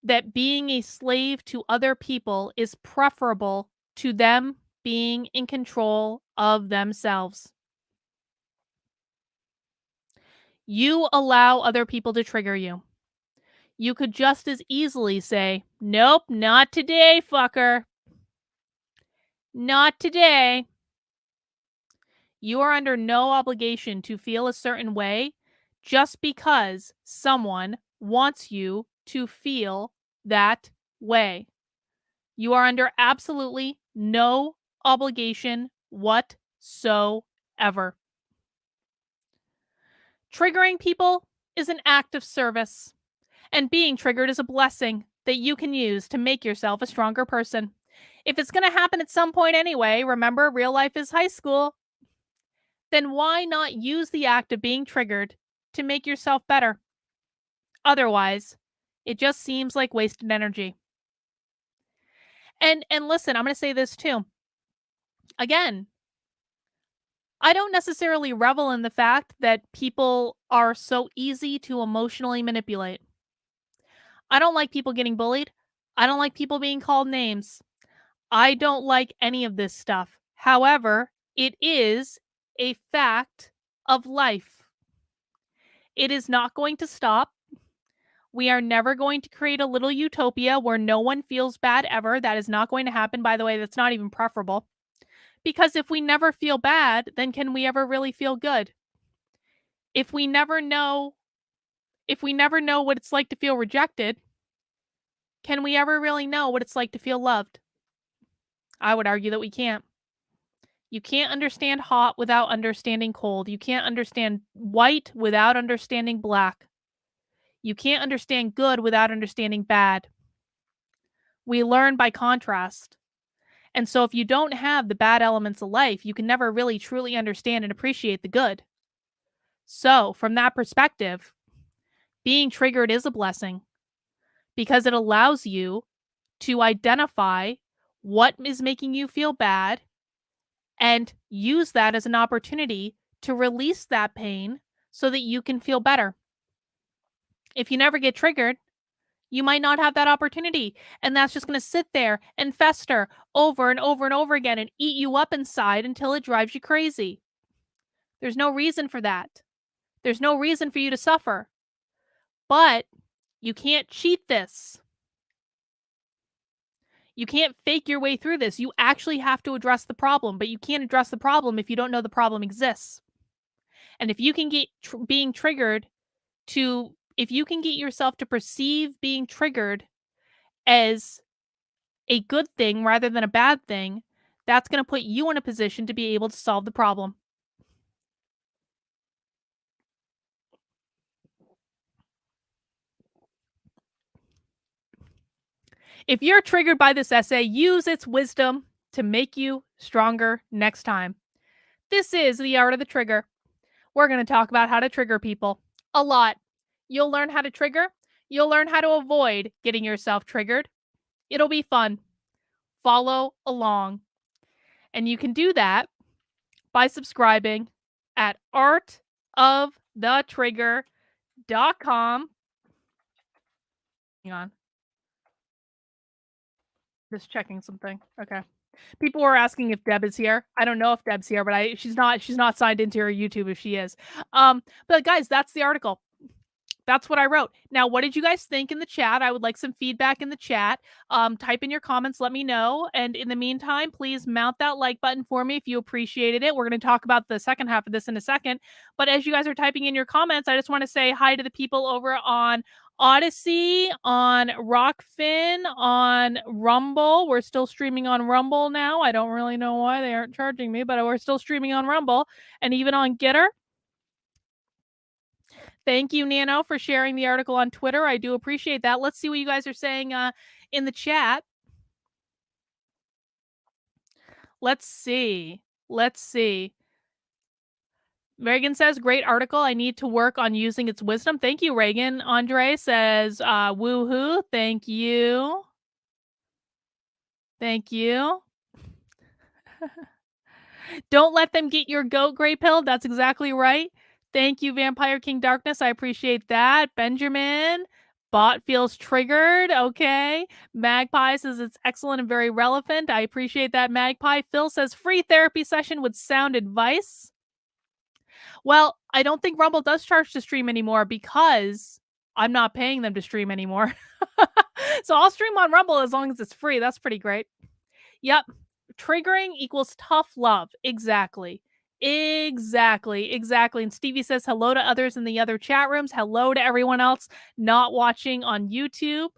that being a slave to other people is preferable to them being in control of themselves. You allow other people to trigger you. You could just as easily say, "Nope, not today, fucker. Not today." You are under no obligation to feel a certain way just because someone wants you to feel that way. You are under absolutely no obligation whatsoever. Triggering people is an act of service, and being triggered is a blessing that you can use to make yourself a stronger person. If it's going to happen at some point anyway, remember, real life is high school, then why not use the act of being triggered to make yourself better? Otherwise, it just seems like wasted energy. And listen, I'm going to say this too. Again, I don't necessarily revel in the fact that people are so easy to emotionally manipulate. I don't like people getting bullied. I don't like people being called names. I don't like any of this stuff. However, it is a fact of life. It is not going to stop. We are never going to create a little utopia where no one feels bad ever. That is not going to happen. By the way, that's not even preferable. Because if we never feel bad, then can we ever really feel good? If we never know what it's like to feel rejected, can we ever really know what it's like to feel loved? I would argue that we can't. You can't understand hot without understanding cold. You can't understand white without understanding black. You can't understand good without understanding bad. We learn by contrast. And so if you don't have the bad elements of life, you can never really truly understand and appreciate the good. So, from that perspective, being triggered is a blessing because it allows you to identify what is making you feel bad and use that as an opportunity to release that pain so that you can feel better. If you never get triggered, you might not have that opportunity. And that's just going to sit there and fester over and over and over again and eat you up inside until it drives you crazy. There's no reason for that. There's no reason for you to suffer. But you can't cheat this. You can't fake your way through this. You actually have to address the problem, but you can't address the problem if you don't know the problem exists. And if you can get being triggered if you can get yourself to perceive being triggered as a good thing rather than a bad thing, That's going to put you in a position to be able to solve the problem. If you're triggered by this essay, use its wisdom to make you stronger next time. This is The Art of the Trigger. We're going to talk about how to trigger people a lot. You'll learn how to trigger. You'll learn how to avoid getting yourself triggered. It'll be fun. Follow along. And you can do that by subscribing at artofthetrigger.com. Hang on. Just checking something. Okay. People were asking if Deb is here. I don't know if Deb's here, but she's not signed into her YouTube if she is. But guys, that's the article. That's what I wrote. Now, what did you guys think in the chat? I would like some feedback in the chat. Type in your comments, let me know. And in the meantime, please mount that like button for me if you appreciated it. We're going to talk about the second half of this in a second. But as you guys are typing in your comments, I just want to say hi to the people over on Odyssey, on Rockfin, on Rumble. We're still streaming on Rumble now. I don't really know why they aren't charging me, but we're still streaming on Rumble and even on Getter. Thank you, Nano, for sharing the article on Twitter. I do appreciate that. Let's see what you guys are saying in the chat. Let's see. Reagan says, great article. I need to work on using its wisdom. Thank you, Reagan. Andre says, woohoo. Thank you. Thank you. Don't let them get your goat gray pill. That's exactly right. Thank you, Vampire King Darkness. I appreciate that. Benjamin. Bot feels triggered. Okay. Magpie says it's excellent and very relevant. I appreciate that, Magpie. Phil says free therapy session with sound advice. Well, I don't think Rumble does charge to stream anymore because I'm not paying them to stream anymore. So I'll stream on Rumble as long as it's free. That's pretty great. Yep. Triggering equals tough love. Exactly. And Stevie says hello to others in the other chat rooms. Hello to everyone else not watching on YouTube.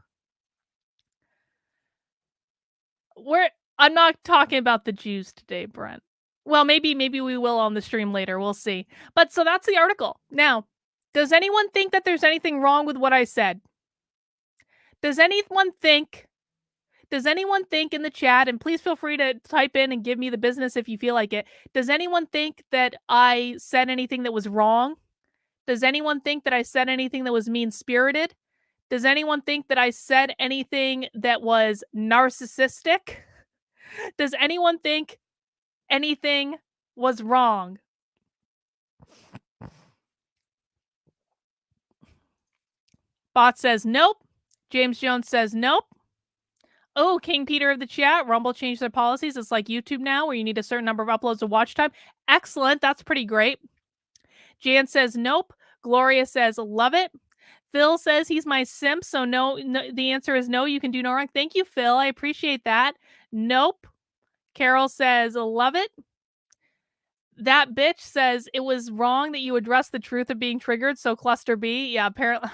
I'm not talking about the Jews today, Brent. Well, maybe we will on the stream later. We'll see. But so that's the article. Now, does anyone think that there's anything wrong with what I said? Does anyone think in the chat, and please feel free to type in and give me the business if you feel like it. Does anyone think that I said anything that was wrong? Does anyone think that I said anything that was mean-spirited? Does anyone think that I said anything that was narcissistic? Does anyone think anything was wrong? Bot says nope. James Jones says nope. Oh, King Peter of the chat. Rumble changed their policies. It's like YouTube now where you need a certain number of uploads to watch time. Excellent. That's pretty great. Jan says nope. Gloria says love it. Phil says he's my simp, so no, the answer is no, you can do no wrong. Thank you, Phil. I appreciate that. Nope. Carol says love it. That bitch says it was wrong that you addressed the truth of being triggered, so cluster B. Yeah, apparently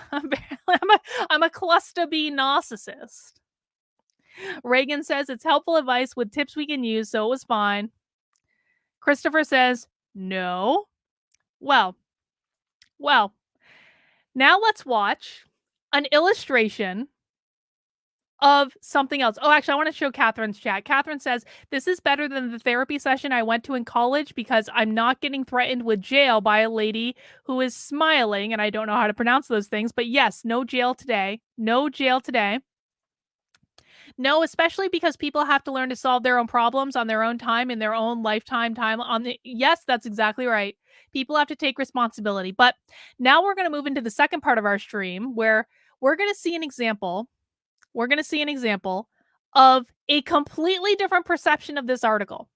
I'm a cluster B narcissist. Reagan says it's helpful advice with tips we can use, so it was fine. Christopher says no. Well, now let's watch an illustration of something else. Oh, actually, I want to show Catherine's chat. Catherine says, this is better than the therapy session I went to in college because I'm not getting threatened with jail by a lady who is smiling, and I don't know how to pronounce those things, but yes, no jail today. No jail today. No, especially because people have to learn to solve their own problems on their own time, in their own lifetime time. Yes, that's exactly right. People have to take responsibility. But now we're going to move into the second part of our stream where we're going to see an example. We're going to see an example of a completely different perception of this article.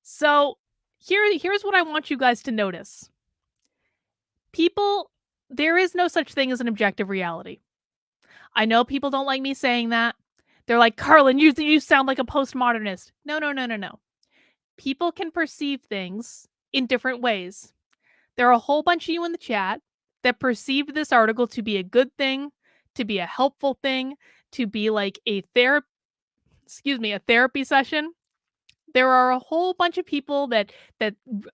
So here's what I want you guys to notice. There is no such thing as an objective reality. I know people don't like me saying that. They're like, Carlin, you sound like a postmodernist. No. People can perceive things in different ways. There are a whole bunch of you in the chat that perceived this article to be a good thing, to be a helpful thing, to be like a a therapy session, there are a whole bunch of people that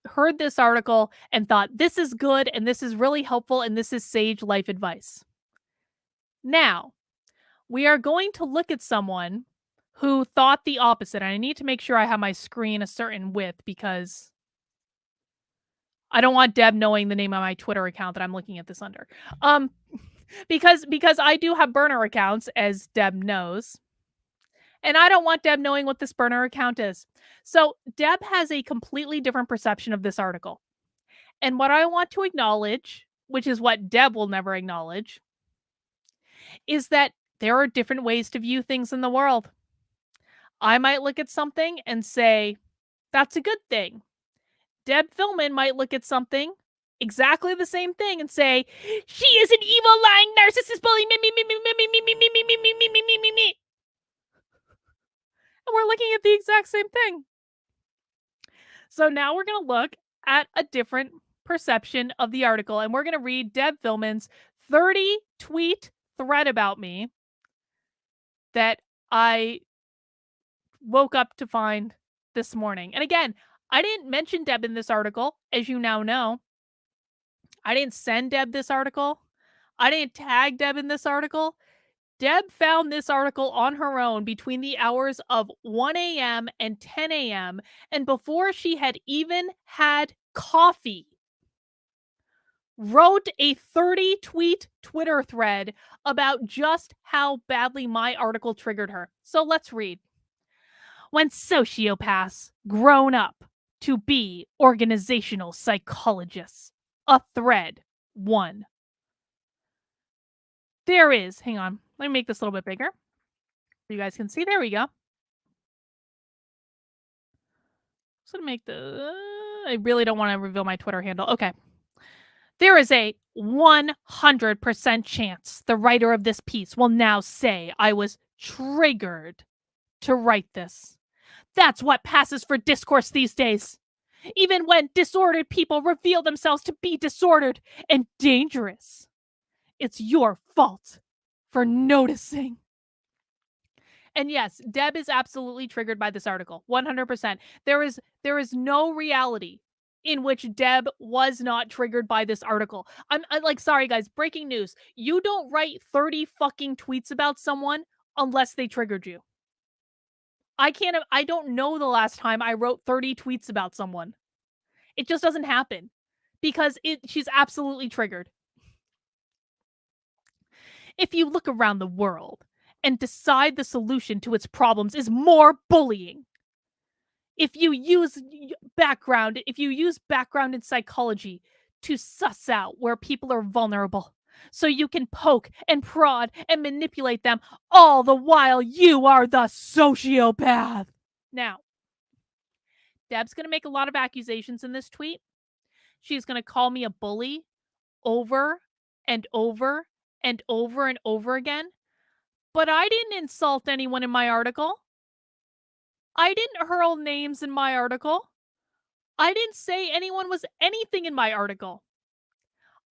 heard this article and thought this is good and this is really helpful and this is sage life advice. Now, we are going to look at someone who thought the opposite. And I need to make sure I have my screen a certain width because I don't want Deb knowing the name of my Twitter account that I'm looking at this under. Um, because I do have burner accounts, as Deb knows, and I don't want Deb knowing what this burner account is. So Deb has a completely different perception of this article. And what I want to acknowledge, which is what Deb will never acknowledge, is that there are different ways to view things in the world. I might look at something and say, that's a good thing. Deb Fillman might look at something, exactly the same thing, and say, she is an evil, lying, narcissist bully, me, me, me, me, me, me, me, me, me, me, me, me, me, me, me, me. And we're looking at the exact same thing. So now we're going to look at a different perception of the article, and we're going to read Deb Fillman's 30-tweet thread about me that I woke up to find this morning. And again, I didn't mention Deb in this article, as you now know. I didn't send Deb this article. I didn't tag Deb in this article. Deb found this article on her own between the hours of 1 a.m. and 10 a.m. and before she had even had coffee, wrote a 30-tweet Twitter thread about just how badly my article triggered her. So let's read. When sociopaths grown up to be organizational psychologists. A thread 1. There is, hang on, let me make this a little bit bigger so you guys can see. There we go. So to make the, I really don't want to reveal my Twitter handle. Okay. There is a 100% chance the writer of this piece will now say I was triggered to write this. That's what passes for discourse these days. Even when disordered people reveal themselves to be disordered and dangerous. It's your fault for noticing. And yes, Deb is absolutely triggered by this article. 100%. There is no reality in which Deb was not triggered by this article. I'm like, sorry guys, breaking news. You don't write 30 fucking tweets about someone unless they triggered you. I don't know the last time I wrote 30 tweets about someone. It just doesn't happen because she's absolutely triggered. If you look around the world and decide the solution to its problems is more bullying, if you use background in psychology to suss out where people are vulnerable, so you can poke and prod and manipulate them, all the while you are the sociopath. Now, Deb's going to make a lot of accusations in this tweet. She's going to call me a bully over and over and over and over again. But I didn't insult anyone in my article. I didn't hurl names in my article. I didn't say anyone was anything in my article.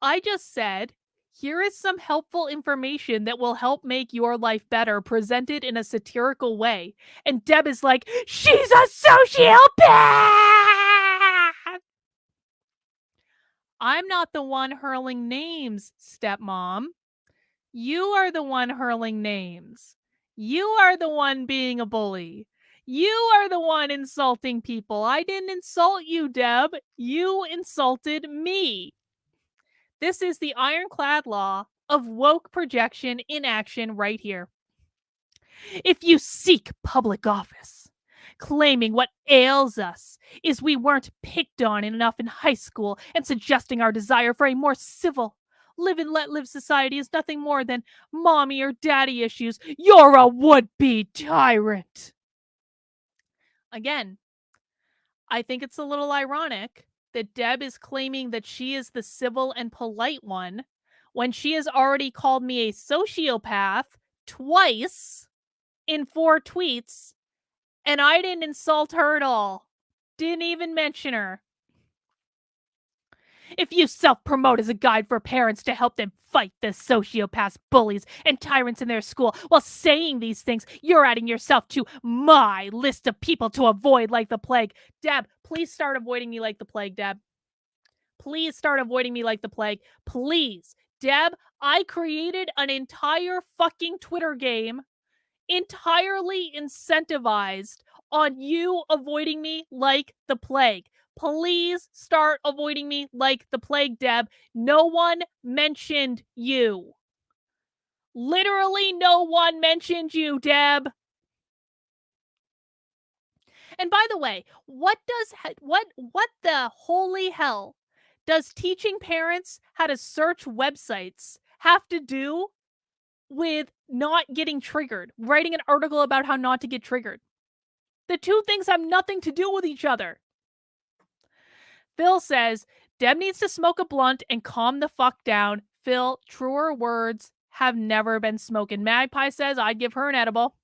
I just said, here is some helpful information that will help make your life better, presented in a satirical way. And Deb is like, she's a sociopath! I'm not the one hurling names, stepmom. You are the one hurling names. You are the one being a bully. You are the one insulting people. I didn't insult you, Deb. You insulted me. This is the ironclad law of woke projection in action right here. If you seek public office, claiming what ails us is we weren't picked on enough in high school and suggesting our desire for a more civil, live and let live society is nothing more than mommy or daddy issues, you're a would-be tyrant. Again, I think it's a little ironic that Deb is claiming that she is the civil and polite one when she has already called me a sociopath twice in 4 tweets, and I didn't insult her at all. Didn't even mention her. If you self-promote as a guide for parents to help them fight the sociopaths, bullies, and tyrants in their school while saying these things, you're adding yourself to my list of people to avoid like the plague. Deb, please start avoiding me like the plague, Deb. Please start avoiding me like the plague. Please. Deb, I created an entire fucking Twitter game entirely incentivized on you avoiding me like the plague. Please start avoiding me like the plague, Deb. No one mentioned you. Literally no one mentioned you, Deb. And by the way, what the holy hell does teaching parents how to search websites have to do with not getting triggered? Writing an article about how not to get triggered. The two things have nothing to do with each other. Phil says, Deb needs to smoke a blunt and calm the fuck down. Phil, truer words have never been spoken. Magpie says, I'd give her an edible.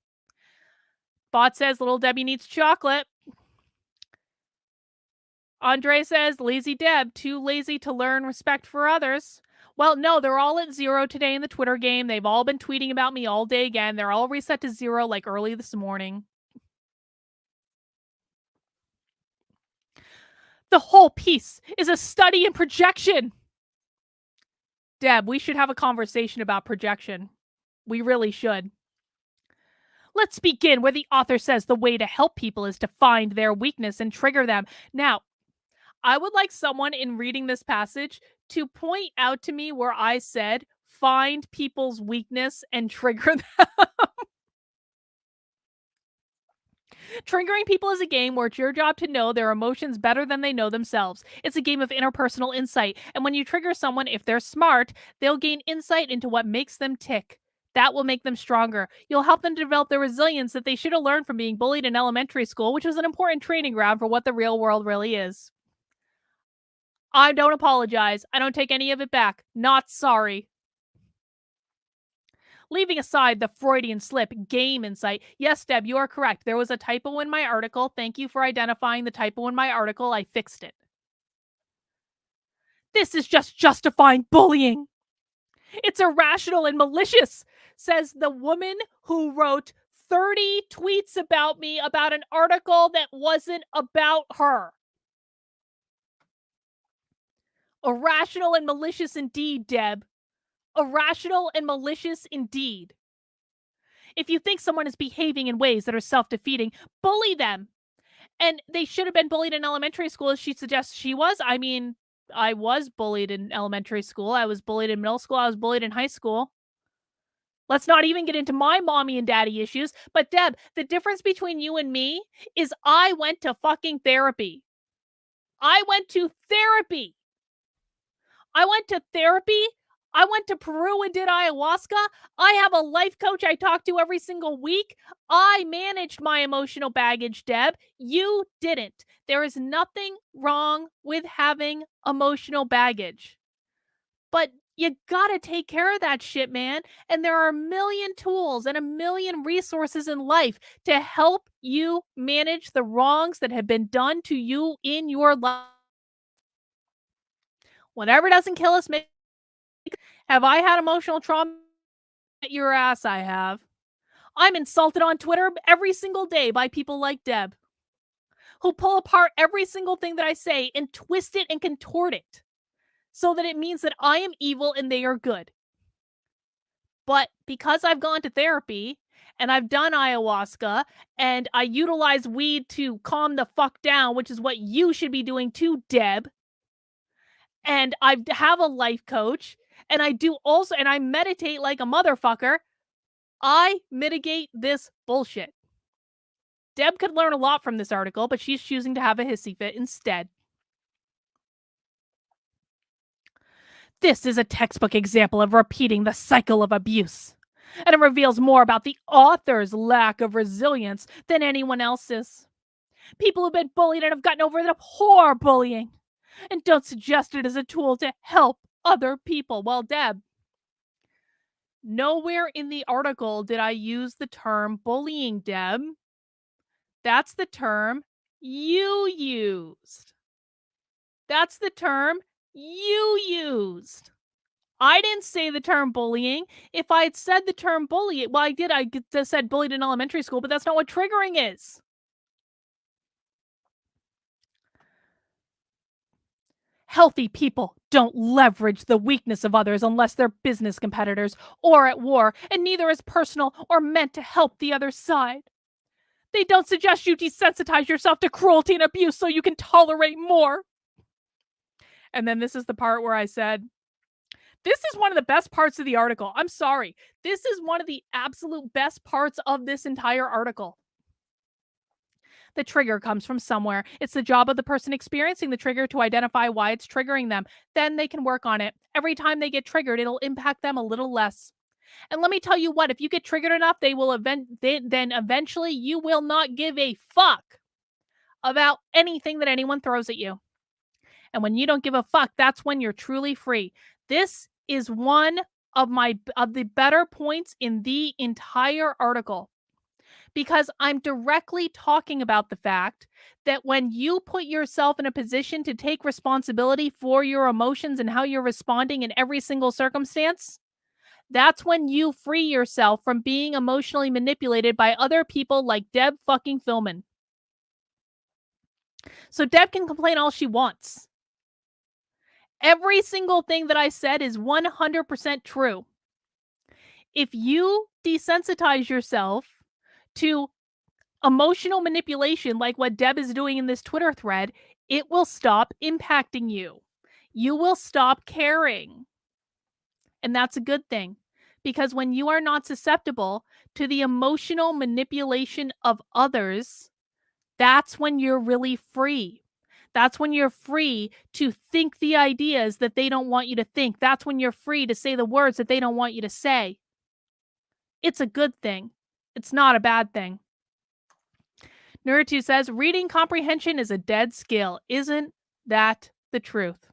Bot says, little Debbie needs chocolate. Andre says, lazy Deb, too lazy to learn respect for others. Well, no, they're all at 0 today in the Twitter game. They've all been tweeting about me all day again. They're all reset to 0 like early this morning. The whole piece is a study in projection. Deb, we should have a conversation about projection. We really should. Let's begin where the author says the way to help people is to find their weakness and trigger them. Now, I would like someone in reading this passage to point out to me where I said find people's weakness and trigger them. Triggering people is a game where it's your job to know their emotions better than they know themselves. It's a game of interpersonal insight. And when you trigger someone, if they're smart, they'll gain insight into what makes them tick. That will make them stronger. You'll help them develop the resilience that they should have learned from being bullied in elementary school, which was an important training ground for what the real world really is. I don't apologize. I don't take any of it back. Not sorry. Leaving aside the Freudian slip, game insight. Yes, Deb, you are correct. There was a typo in my article. Thank you for identifying the typo in my article. I fixed it. This is just justifying bullying. It's irrational and malicious, says the woman who wrote 30 tweets about me about an article that wasn't about her. Irrational and malicious indeed, Deb. Irrational and malicious indeed. If you think someone is behaving in ways that are self-defeating, bully them. And they should have been bullied in elementary school, as she suggests she was. I mean, I was bullied in elementary school. I was bullied in middle school. I was bullied in high school. Let's not even get into my mommy and daddy issues. But Deb, the difference between you and me is I went to fucking therapy. I went to therapy. I went to therapy. I went to Peru and did ayahuasca. I have a life coach I talk to every single week. I managed my emotional baggage, Deb. You didn't. There is nothing wrong with having emotional baggage. But you gotta take care of that shit, man. And there are a million tools and a million resources in life to help you manage the wrongs that have been done to you in your life. Whatever doesn't kill us, have I had emotional trauma? Your ass, I have. I'm insulted on Twitter every single day by people like Deb, who pull apart every single thing that I say and twist it and contort it so that it means that I am evil and they are good. But because I've gone to therapy and I've done ayahuasca and I utilize weed to calm the fuck down, which is what you should be doing too, Deb, and I have a life coach, and I do also, and I meditate like a motherfucker, I mitigate this bullshit. Deb could learn a lot from this article, but she's choosing to have a hissy fit instead. This is a textbook example of repeating the cycle of abuse, and it reveals more about the author's lack of resilience than anyone else's. People who've been bullied and have gotten over it abhor bullying, and don't suggest it as a tool to help other people. Well, Deb, nowhere in the article did I use the term bullying, Deb. That's the term you used. That's the term you used. I didn't say the term bullying. If I had said the term bully, well, I did. I just said bullied in elementary school, but that's not what triggering is. Healthy people don't leverage the weakness of others unless they're business competitors or at war, and neither is personal or meant to help the other side. They don't suggest you desensitize yourself to cruelty and abuse so you can tolerate more. And then this is the part where I said, this is one of the best parts of the article. I'm sorry. This is one of the absolute best parts of this entire article. The trigger comes from somewhere. It's the job of the person experiencing the trigger to identify why it's triggering them. Then they can work on it. Every time they get triggered, it'll impact them a little less. And let me tell you what, if you get triggered enough, then eventually you will not give a fuck about anything that anyone throws at you. And when you don't give a fuck, that's when you're truly free. This is one of the better points in the entire article, because I'm directly talking about the fact that when you put yourself in a position to take responsibility for your emotions and how you're responding in every single circumstance, that's when you free yourself from being emotionally manipulated by other people like Deb fucking Fillman. So Deb can complain all she wants. Every single thing that I said is 100% true. If you desensitize yourself to emotional manipulation like what Deb is doing in this Twitter thread, it will stop impacting you. You will stop caring. And that's a good thing, because when you are not susceptible to the emotional manipulation of others, that's when you're really free. That's when you're free to think the ideas that they don't want you to think. That's when you're free to say the words that they don't want you to say. It's a good thing. It's not a bad thing. Nerd2 says, reading comprehension is a dead skill. Isn't that the truth?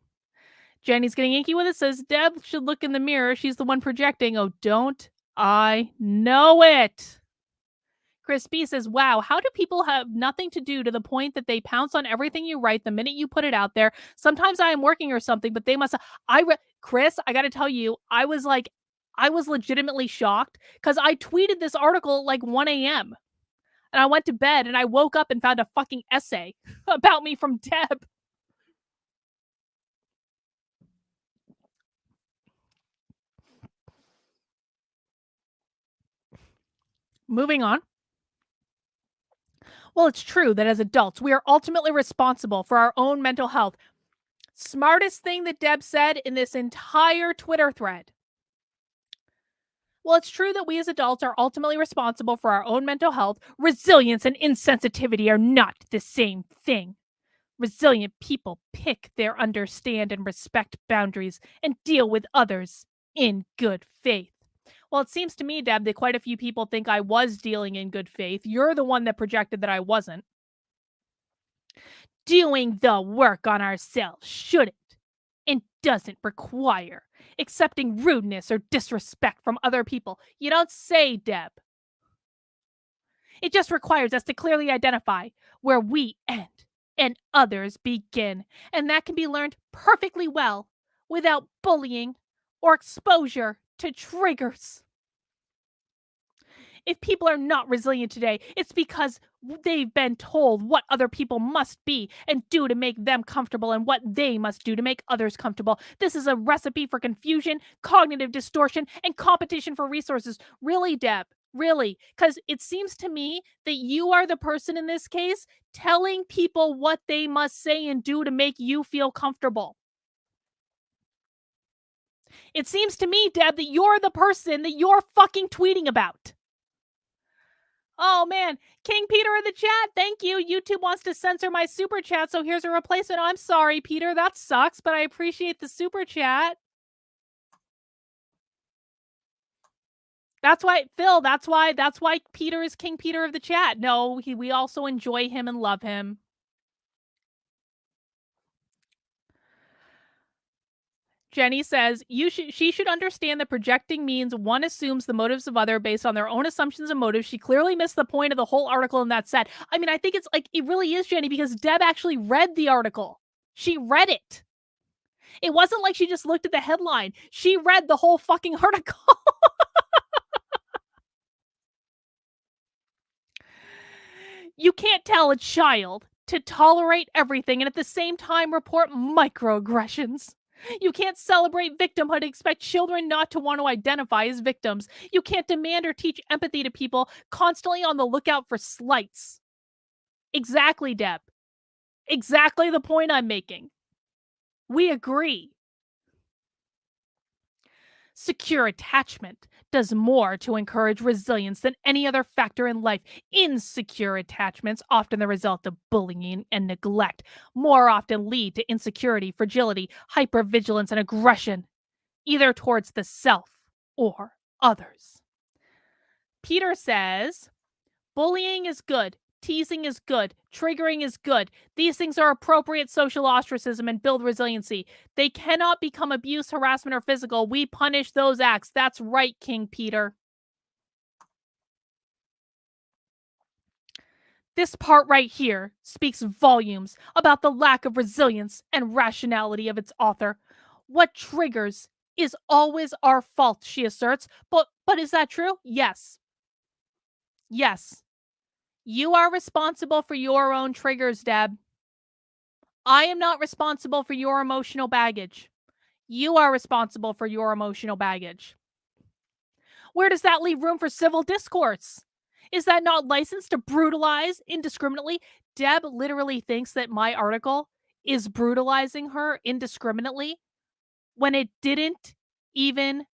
Jenny's getting inky with it, says, Deb should look in the mirror. She's the one projecting. Oh, don't I know it? Chris B says, wow, how do people have nothing to do to the point that they pounce on everything you write the minute you put it out there? Sometimes I am working or something, but they must. Chris, I got to tell you, I was legitimately shocked because I tweeted this article at like 1 a.m. and I went to bed and I woke up and found a fucking essay about me from Deb. Moving on. Well, it's true that as adults, we are ultimately responsible for our own mental health. Smartest thing that Deb said in this entire Twitter thread. Well, it's true that we as adults are ultimately responsible for our own mental health. Resilience and insensitivity are not the same thing. Resilient people pick their understand and respect boundaries and deal with others in good faith. Well, it seems to me, Deb, that quite a few people think I was dealing in good faith. You're the one that projected that I wasn't. Doing the work on ourselves shouldn't and doesn't require accepting rudeness or disrespect from other people. You don't say, Deb. It just requires us to clearly identify where we end and others begin. And that can be learned perfectly well without bullying or exposure to triggers. If people are not resilient today, it's because they've been told what other people must be and do to make them comfortable and what they must do to make others comfortable. This is a recipe for confusion, cognitive distortion, and competition for resources. Really, Deb? Really? Because it seems to me that you are the person in this case telling people what they must say and do to make you feel comfortable. It seems to me, Deb, that you're the person that you're fucking tweeting about. Oh man, King Peter in the chat, thank you. YouTube wants to censor my super chat, so here's a replacement. I'm sorry, Peter, that sucks, but I appreciate the super chat. That's why, Phil, that's why Peter is King Peter of the chat. No, we also enjoy him and love him. Jenny says, she should understand that projecting means one assumes the motives of other based on their own assumptions and motives. She clearly missed the point of the whole article in that set. I mean, I think it's like, it really is, Jenny, because Deb actually read the article. She read it. It wasn't like she just looked at the headline. She read the whole fucking article. You can't tell a child to tolerate everything and at the same time report microaggressions. You can't celebrate victimhood and expect children not to want to identify as victims. You can't demand or teach empathy to people constantly on the lookout for slights. Exactly, Deb. Exactly the point I'm making. We agree. Secure attachment does more to encourage resilience than any other factor in life. Insecure attachments, often the result of bullying and neglect, more often lead to insecurity, fragility, hypervigilance, and aggression, either towards the self or others. Peter says, bullying is good. Teasing is good. Triggering is good. These things are appropriate social ostracism and build resiliency. They cannot become abuse, harassment, or physical. We punish those acts. That's right, King Peter. This part right here speaks volumes about the lack of resilience and rationality of its author. What triggers is always our fault, she asserts. But is that true? Yes. Yes. You are responsible for your own triggers, Deb. I am not responsible for your emotional baggage. You are responsible for your emotional baggage. Where does that leave room for civil discourse? Is that not licensed to brutalize indiscriminately? Deb literally thinks that my article is brutalizing her indiscriminately when it didn't even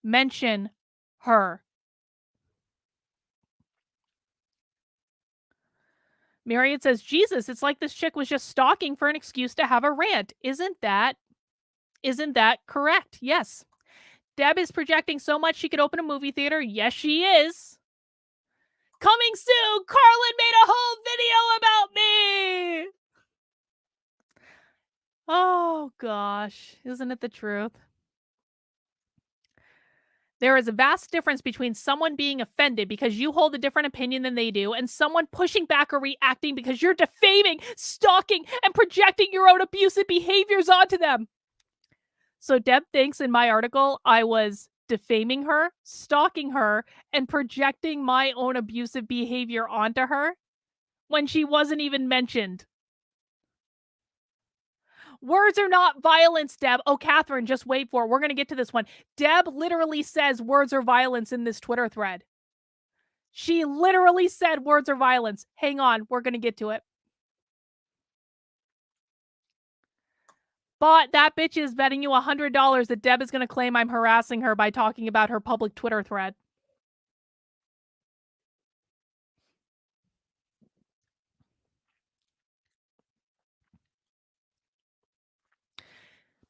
mention her. Myriad says, Jesus, it's like this chick was just stalking for an excuse to have a rant. Isn't that correct? Yes. Deb is projecting so much she could open a movie theater. Yes, she is. Coming soon, Carlin made a whole video about me. Oh, gosh. Isn't it the truth? There is a vast difference between someone being offended because you hold a different opinion than they do and someone pushing back or reacting because you're defaming, stalking, and projecting your own abusive behaviors onto them. So Deb thinks in my article I was defaming her, stalking her, and projecting my own abusive behavior onto her when she wasn't even mentioned. Words are not violence, Deb. Oh, Catherine, just wait for it. We're going to get to this one. Deb literally says words are violence in this Twitter thread. She literally said words are violence. Hang on. We're going to get to it. But that bitch is betting you $100 that Deb is going to claim I'm harassing her by talking about her public Twitter thread.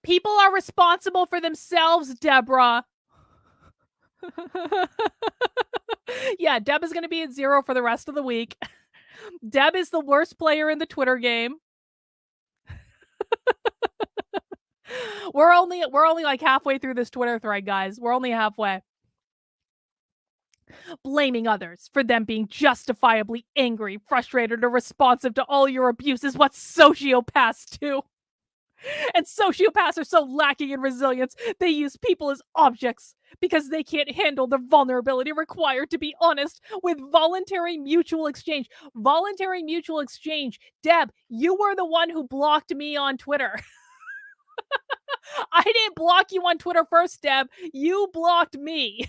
People are responsible for themselves, Deborah. Yeah, Deb is going to be at 0 for the rest of the week. Deb is the worst player in the Twitter game. We're only like halfway through this Twitter thread, guys. We're only halfway. Blaming others for them being justifiably angry, frustrated, or responsive to all your abuse is what sociopaths do. And sociopaths are so lacking in resilience, they use people as objects because they can't handle the vulnerability required to be honest with voluntary mutual exchange. Voluntary mutual exchange. Deb, you were the one who blocked me on Twitter. I didn't block you on Twitter first, Deb. You blocked me.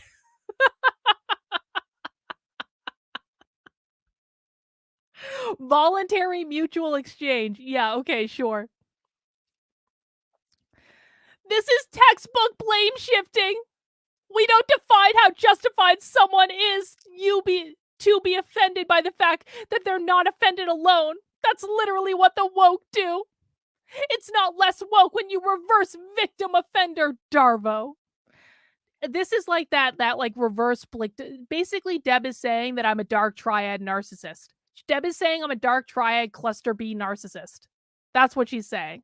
Voluntary mutual exchange. Yeah, okay, sure. This is textbook blame shifting. We don't define how justified someone is to be offended by the fact that they're not offended alone. That's literally what the woke do. It's not less woke when you reverse victim offender, Darvo. This is like that like reverse like basically Deb is saying that I'm a dark triad narcissist. Deb is saying I'm a dark triad cluster B narcissist. That's what she's saying.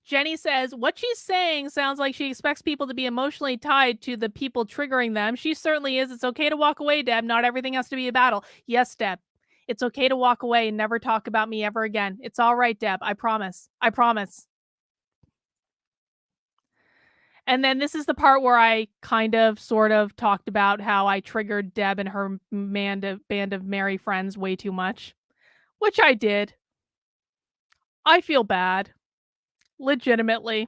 Jenny says, what she's saying sounds like she expects people to be emotionally tied to the people triggering them. She certainly is. It's okay to walk away, Deb. Not everything has to be a battle. Yes, Deb. It's okay to walk away and never talk about me ever again. It's all right, Deb. I promise. I promise. And then this is the part where I kind of, sort of talked about how I triggered Deb and her band of merry friends way too much, which I did. I feel bad. Legitimately.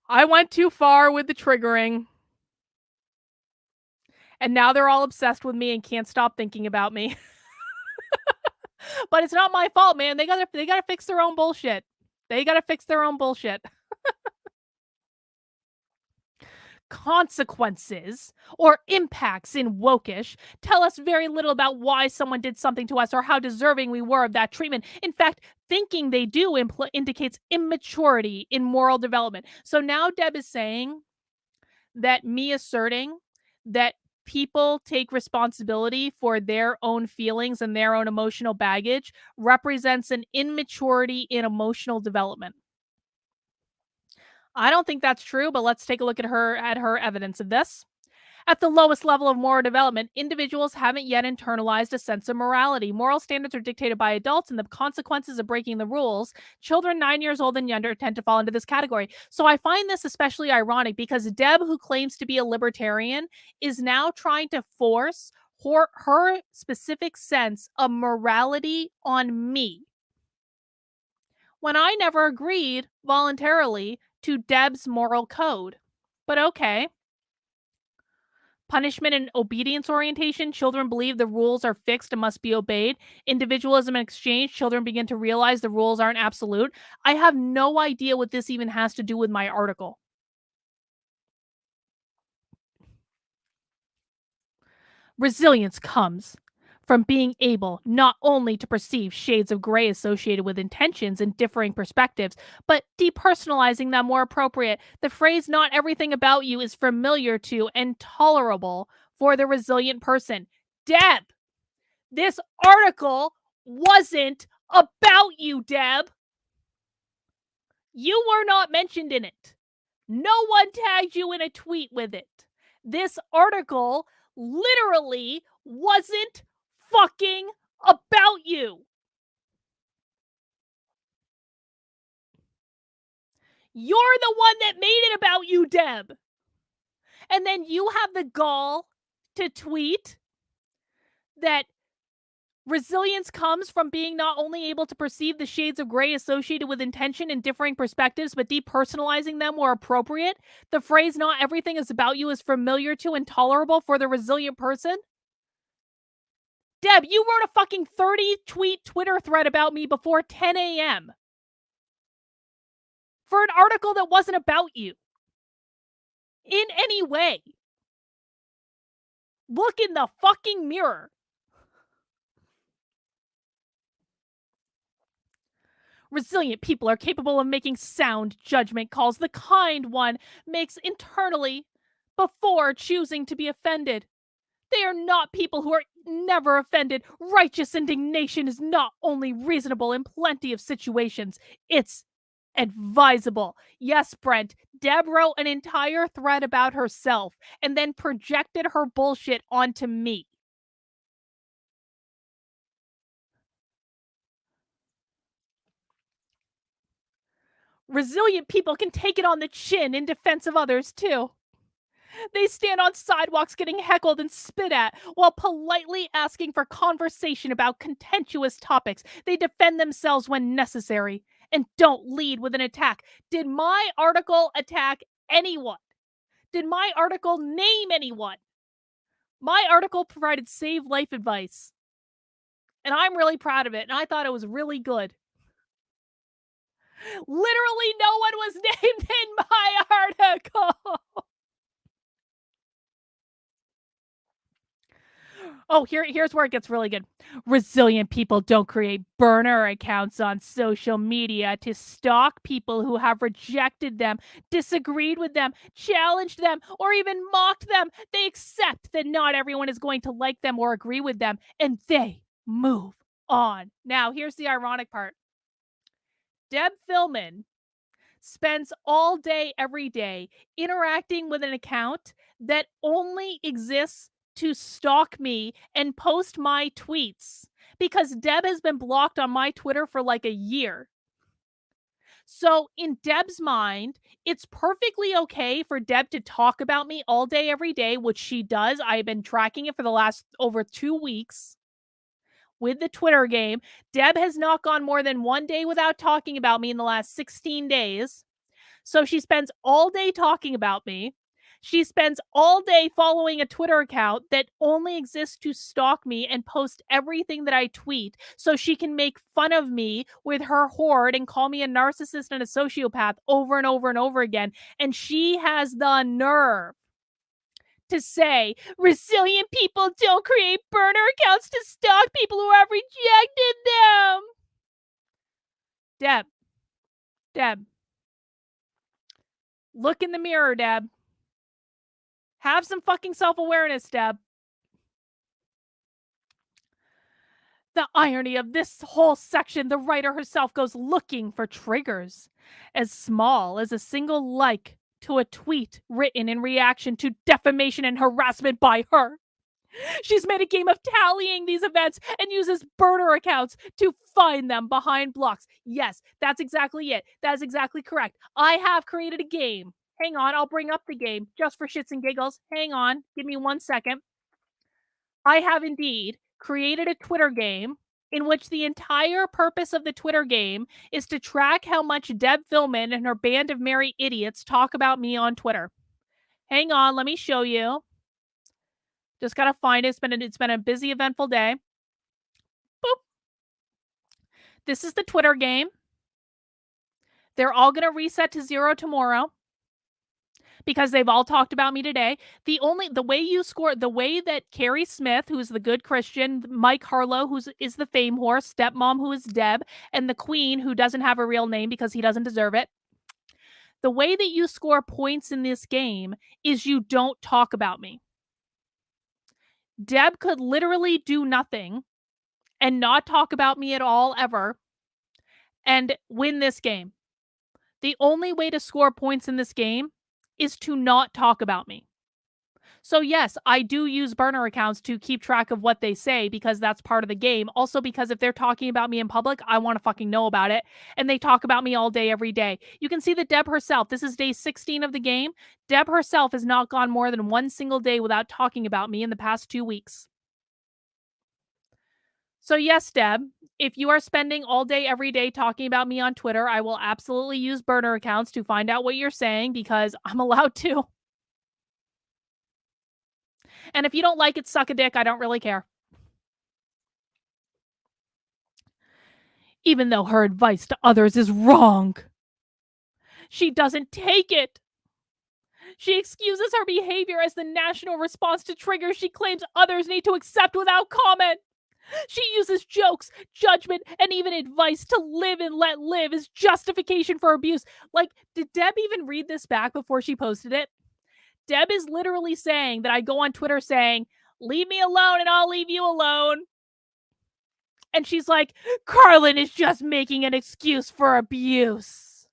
I went too far with the triggering, and now they're all obsessed with me and can't stop thinking about me. But it's not my fault, man. They gotta fix their own bullshit. They gotta fix their own bullshit. Consequences or impacts in wokish tell us very little about why someone did something to us or how deserving we were of that treatment. In fact, thinking they do indicates immaturity in moral development. So now Deb is saying that me asserting that people take responsibility for their own feelings and their own emotional baggage represents an immaturity in emotional development. I don't think that's true, but let's take a look at her evidence of this. At the lowest level of moral development, individuals haven't yet internalized a sense of morality. Moral standards are dictated by adults and the consequences of breaking the rules. Children 9 years old and younger tend to fall into this category. So I find this especially ironic because Deb, who claims to be a libertarian, is now trying to force her specific sense of morality on me when I never agreed voluntarily to Deb's moral code. But okay. Punishment and obedience orientation, children believe the rules are fixed and must be obeyed. Individualism and exchange, children begin to realize the rules aren't absolute. I have no idea what this even has to do with my article. Resilience comes from being able not only to perceive shades of gray associated with intentions and differing perspectives, but depersonalizing them more appropriate. The phrase, not everything about you is familiar to and tolerable for the resilient person. Deb, this article wasn't about you, Deb. You were not mentioned in it. No one tagged you in a tweet with it. This article literally wasn't fucking about you. You're the one that made it about you, Deb. And then you have the gall to tweet that resilience comes from being not only able to perceive the shades of gray associated with intention and differing perspectives, but depersonalizing them where appropriate. The phrase, not everything is about you, is familiar to and tolerable for the resilient person. Deb, you wrote a fucking 30 tweet Twitter thread about me before 10 a.m. for an article that wasn't about you in any way. Look in the fucking mirror. Resilient people are capable of making sound judgment calls the kind one makes internally before choosing to be offended. They are not people who are never offended. Righteous indignation is not only reasonable in plenty of situations, it's advisable. Yes, Brent, Deb wrote an entire thread about herself and then projected her bullshit onto me. Resilient people can take it on the chin in defense of others, too. They stand on sidewalks getting heckled and spit at while politely asking for conversation about contentious topics. They defend themselves when necessary and don't lead with an attack. Did my article attack anyone? Did my article name anyone? My article provided save life advice. And I'm really proud of it. And I thought it was really good. Literally no one was named in my article. Oh, here's where it gets really good. Resilient people don't create burner accounts on social media to stalk people who have rejected them, disagreed with them, challenged them, or even mocked them. They accept that not everyone is going to like them or agree with them, and they move on. Now, here's the ironic part. Deb Fillman spends all day, every day, interacting with an account that only exists to stalk me and post my tweets because Deb has been blocked on my Twitter for like a year. So, in Deb's mind, it's perfectly okay for Deb to talk about me all day, every day, which she does. I've been tracking it for the last over 2 weeks with the Twitter game. Deb has not gone more than one day without talking about me in the last 16 days. So she spends all day talking about me. She spends all day following a Twitter account that only exists to stalk me and post everything that I tweet so she can make fun of me with her horde and call me a narcissist and a sociopath over and over and over again. And she has the nerve to say resilient people don't create burner accounts to stalk people who have rejected them. Deb, look in the mirror, Deb. Have some fucking self-awareness, Deb. The irony of this whole section, the writer herself goes looking for triggers as small as a single like to a tweet written in reaction to defamation and harassment by her. She's made a game of tallying these events and uses burner accounts to find them behind blocks. Yes, that's exactly it. That is exactly correct. I have created a game. Hang on, I'll bring up the game just for shits and giggles. Hang on, give me 1 second. I have indeed created a Twitter game in which the entire purpose of the Twitter game is to track how much Deb Fillman and her band of merry idiots talk about me on Twitter. Hang on, let me show you. Just gotta find it. It's been a busy, eventful day. Boop. This is the Twitter game. They're all gonna reset to 0 tomorrow because they've all talked about me today. The way you score, the way that Carrie Smith, who's the good Christian, Mike Harlow, is the fame horse, stepmom, who is Deb, and the queen, who doesn't have a real name because he doesn't deserve it. The way that you score points in this game is you don't talk about me. Deb could literally do nothing and not talk about me at all ever and win this game. The only way to score points in this game is to not talk about me. So yes, I do use burner accounts to keep track of what they say because that's part of the game. Also because if they're talking about me in public, I want to fucking know about it. And they talk about me all day, every day. You can see that Deb herself, this is day 16 of the game. Deb herself has not gone more than one single day without talking about me in the past 2 weeks. So yes, Deb, if you are spending all day, every day talking about me on Twitter, I will absolutely use burner accounts to find out what you're saying because I'm allowed to. And if you don't like it, suck a dick. I don't really care. Even though her advice to others is wrong, she doesn't take it. She excuses her behavior as the national response to triggers she claims others need to accept without comment. She uses jokes, judgment, and even advice to live and let live as justification for abuse. Like, did Deb even read this back before she posted it? Deb is literally saying that I go on Twitter saying, leave me alone and I'll leave you alone. And she's like, Carlin is just making an excuse for abuse.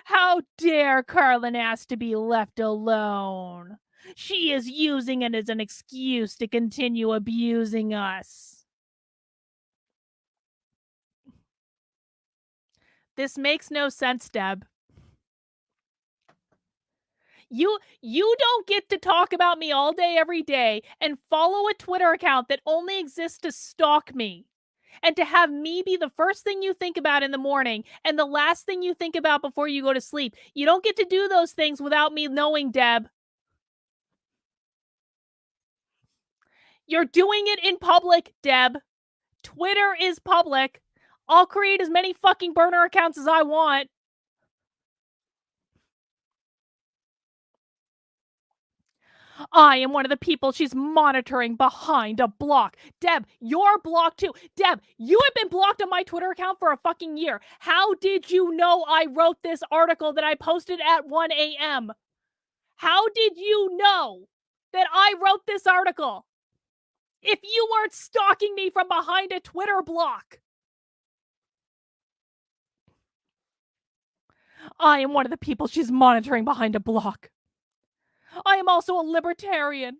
How dare Carlin ask to be left alone? She is using it as an excuse to continue abusing us. This makes no sense, Deb. You don't get to talk about me all day, every day, and follow a Twitter account that only exists to stalk me. And to have me be the first thing you think about in the morning and the last thing you think about before you go to sleep. You don't get to do those things without me knowing, Deb. You're doing it in public, Deb. Twitter is public. I'll create as many fucking burner accounts as I want. I am one of the people she's monitoring behind a block. Deb, you're blocked too. Deb, you have been blocked on my Twitter account for a fucking year. How did you know I wrote this article that I posted at 1 a.m.? How did you know that I wrote this article if you weren't stalking me from behind a Twitter block? I am one of the people she's monitoring behind a block. I am also a libertarian.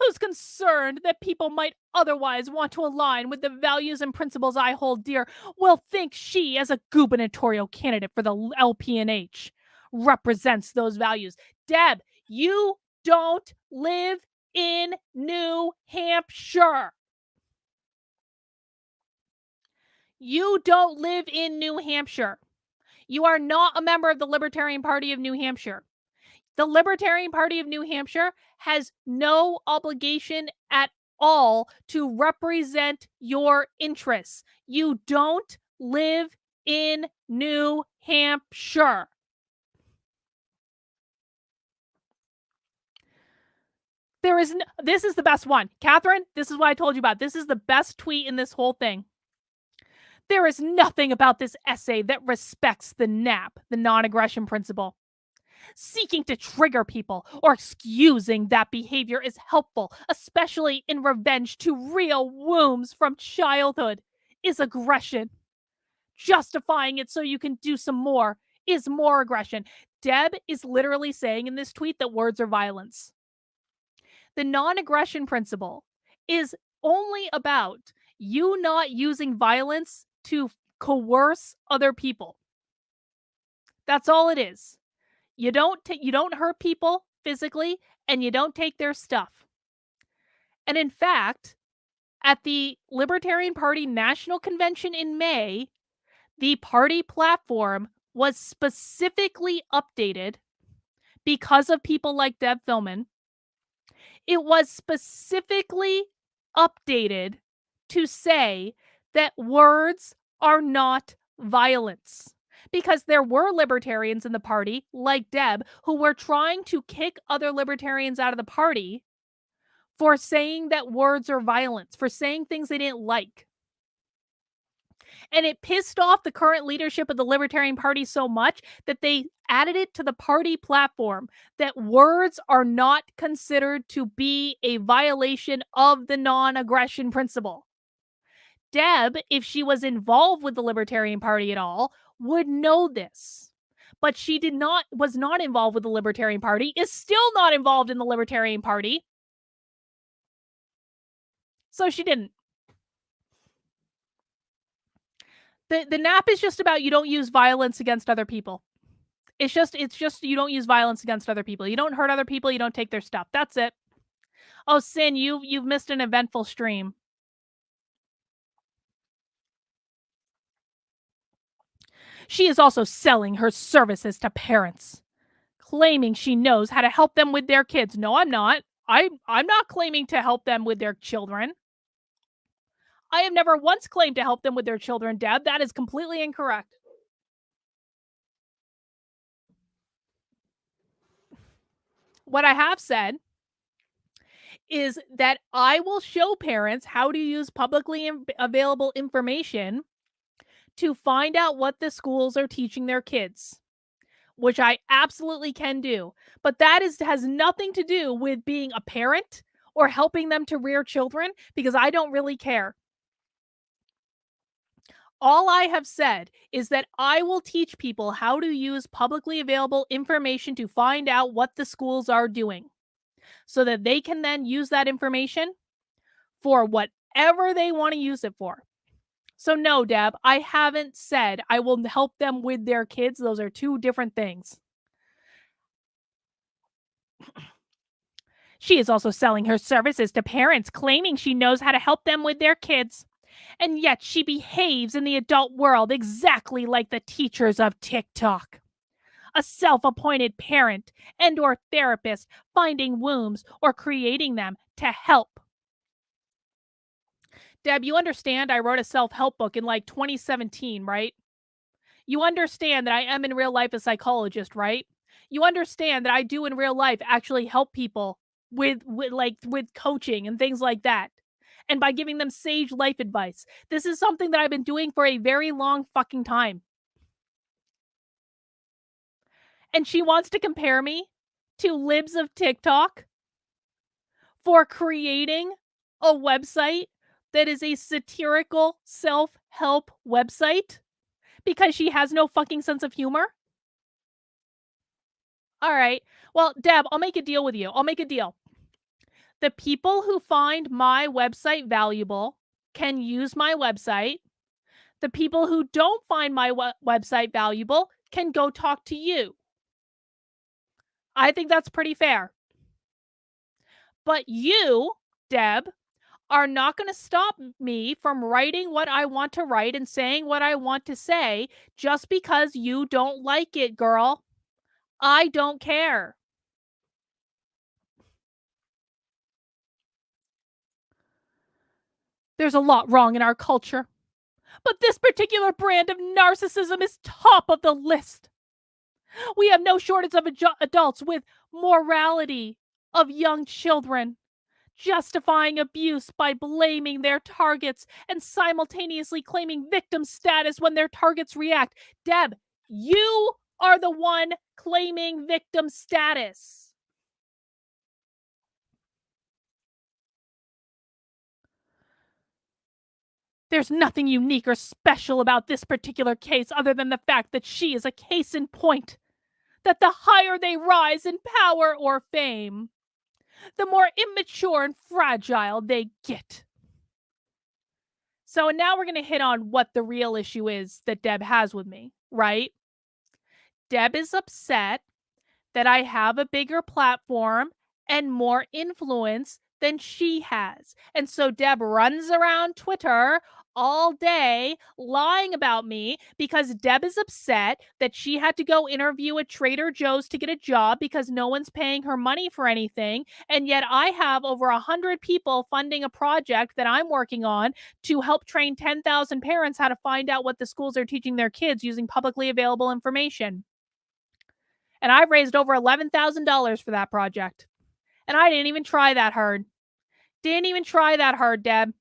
who's concerned that people might otherwise want to align with the values and principles I hold dear will think she, as a gubernatorial candidate for the LPNH, represents those values. Deb, you don't live in New Hampshire. You don't live in New Hampshire. You are not a member of the Libertarian Party of New Hampshire. The Libertarian Party of New Hampshire has no obligation at all to represent your interests. You don't live in New Hampshire. This is the best one. Catherine, this is what I told you about. This is the best tweet in this whole thing. There is nothing about this essay that respects the NAP, the non-aggression principle. Seeking to trigger people or excusing that behavior is helpful, especially in revenge to real wounds from childhood, is aggression. Justifying it so you can do some more is more aggression. Deb is literally saying in this tweet that words are violence. The non-aggression principle is only about you not using violence to coerce other people. That's all it is. You don't hurt people physically, and you don't take their stuff. And in fact, at the Libertarian Party National Convention in May, the party platform was specifically updated because of people like Deb Fillman. It was specifically updated to say that words are not violence. Because there were libertarians in the party, like Deb, who were trying to kick other libertarians out of the party for saying that words are violence, for saying things they didn't like. And it pissed off the current leadership of the Libertarian Party so much that they added it to the party platform that words are not considered to be a violation of the non-aggression principle. Deb, if she was involved with the Libertarian Party at all, would know this. But she was not involved with the Libertarian Party, is still not involved in the Libertarian Party. So she didn't. The NAP is just about you don't use violence against other people. It's just you don't use violence against other people. You don't hurt other people, you don't take their stuff. That's it. Oh, Sin, you've missed an eventful stream. She is also selling her services to parents, claiming she knows how to help them with their kids. No, I'm not. I'm not claiming to help them with their children. I have never once claimed to help them with their children, Deb. That is completely incorrect. What I have said is that I will show parents how to use publicly available information to find out what the schools are teaching their kids, which I absolutely can do. But that has nothing to do with being a parent or helping them to rear children, because I don't really care. All I have said is that I will teach people how to use publicly available information to find out what the schools are doing, so that they can then use that information for whatever they want to use it for. So no, Deb, I haven't said I will help them with their kids. Those are two different things. She is also selling her services to parents, claiming she knows how to help them with their kids. And yet she behaves in the adult world exactly like the teachers of TikTok. A self-appointed parent and or therapist finding wombs or creating them to help. Deb, you understand I wrote a self-help book in like 2017, right? You understand that I am in real life a psychologist, right? You understand that I do in real life actually help people with coaching and things like that. And by giving them sage life advice. This is something that I've been doing for a very long fucking time. And she wants to compare me to libs of TikTok for creating a website that is a satirical self-help website because she has no fucking sense of humor. All right. Well, Deb, I'll make a deal with you. I'll make a deal. The people who find my website valuable can use my website. The people who don't find my website valuable can go talk to you. I think that's pretty fair. But you, Deb, are not going to stop me from writing what I want to write and saying what I want to say just because you don't like it, girl. I don't care. There's a lot wrong in our culture, but this particular brand of narcissism is top of the list. We have no shortage of adults with morality of young children, justifying abuse by blaming their targets and simultaneously claiming victim status when their targets react. Deb, you are the one claiming victim status. There's nothing unique or special about this particular case other than the fact that she is a case in point. That the higher they rise in power or fame, the more immature and fragile they get. So now we're going to hit on what the real issue is that Deb has with me, right? Deb is upset that I have a bigger platform and more influence than she has. And so Deb runs around Twitter all day lying about me because Deb is upset that she had to go interview at Trader Joe's to get a job because no one's paying her money for anything. And yet I have over 100 people funding a project that I'm working on to help train 10,000 parents how to find out what the schools are teaching their kids using publicly available information. And I raised over $11,000 for that project. And I didn't even try that hard. Didn't even try that hard, Deb.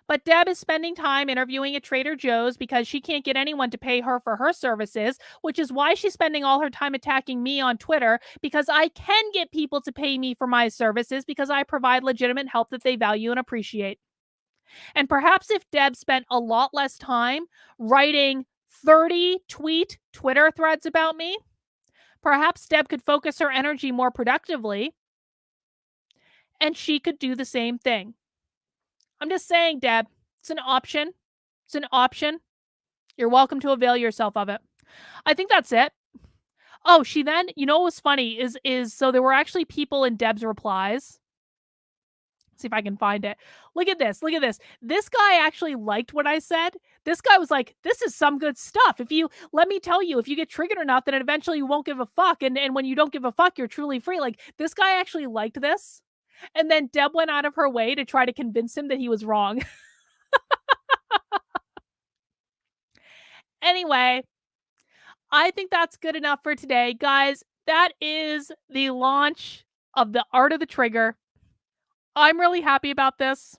But Deb is spending time interviewing at Trader Joe's because she can't get anyone to pay her for her services, which is why she's spending all her time attacking me on Twitter, because I can get people to pay me for my services because I provide legitimate help that they value and appreciate. And perhaps if Deb spent a lot less time writing 30 Twitter threads about me, perhaps Deb could focus her energy more productively and she could do the same thing. I'm just saying, Deb, it's an option. It's an option. You're welcome to avail yourself of it. I think that's it. Oh, she then, you know what was funny is so there were actually people in Deb's replies. See if I can find it. Look at this. Look at this. This guy actually liked what I said. This guy was like, this is some good stuff. Let me tell you, if you get triggered enough, then eventually you won't give a fuck. And when you don't give a fuck, you're truly free. Like, this guy actually liked this. And then Deb went out of her way to try to convince him that he was wrong. Anyway, I think that's good enough for today. Guys, that is the launch of the Art of the Trigger. I'm really happy about this.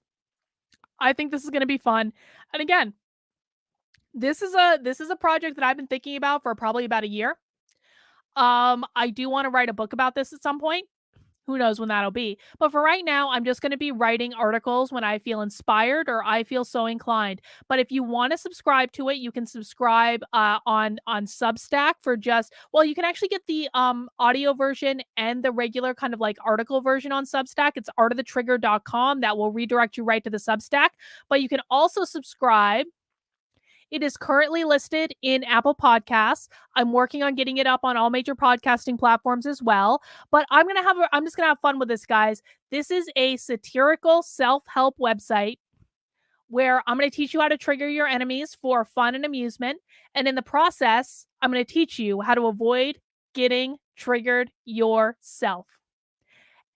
I think this is going to be fun. And again, this is a project that I've been thinking about for probably about a year. I do want to write a book about this at some point. Who knows when that'll be. But for right now, I'm just going to be writing articles when I feel inspired or I feel so inclined. But if you want to subscribe to it, you can subscribe on Substack for just, well, you can actually get the audio version and the regular kind of like article version on Substack. It's artofthetrigger.com. That will redirect you right to the Substack. But you can also subscribe. It is currently listed in Apple Podcasts. I'm working on getting it up on all major podcasting platforms as well. But I'm just gonna have fun with this, guys. This is a satirical self-help website where I'm going to teach you how to trigger your enemies for fun and amusement. And in the process, I'm going to teach you how to avoid getting triggered yourself.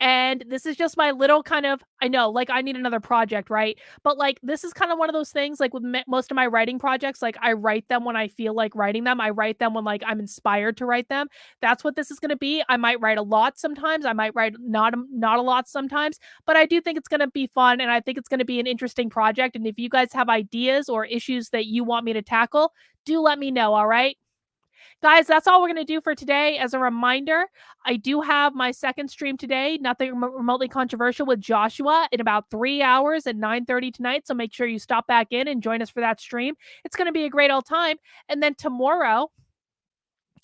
And this is just my little kind of, I know, like, I need another project, right? But like, this is kind of one of those things, like with most of my writing projects, like I write them when I feel like writing them. I write them when like I'm inspired to write them. That's what this is going to be. I might write a lot sometimes. I might write not a lot sometimes, but I do think it's going to be fun. And I think it's going to be an interesting project. And if you guys have ideas or issues that you want me to tackle, do let me know. All right. Guys, that's all we're going to do for today. As a reminder, I do have my second stream today, nothing remotely controversial, with Joshua in about 3 hours at 9:30 tonight. So make sure you stop back in and join us for that stream. It's going to be a great old time. And then tomorrow,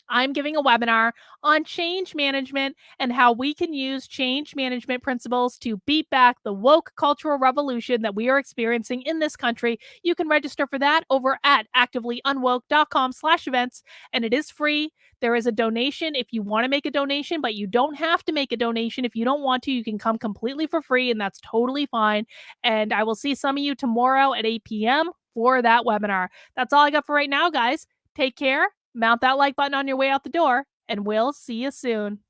I'm giving a webinar on change management and how we can use change management principles to beat back the woke cultural revolution that we are experiencing in this country. You can register for that over at activelyunwoke.com/events, and it is free. There is a donation if you want to make a donation, but you don't have to make a donation if you don't want to. You can come completely for free, and that's totally fine. And I will see some of you tomorrow at 8 p.m. for that webinar. That's all I got for right now, guys. Take care. Mount that like button on your way out the door, and we'll see you soon.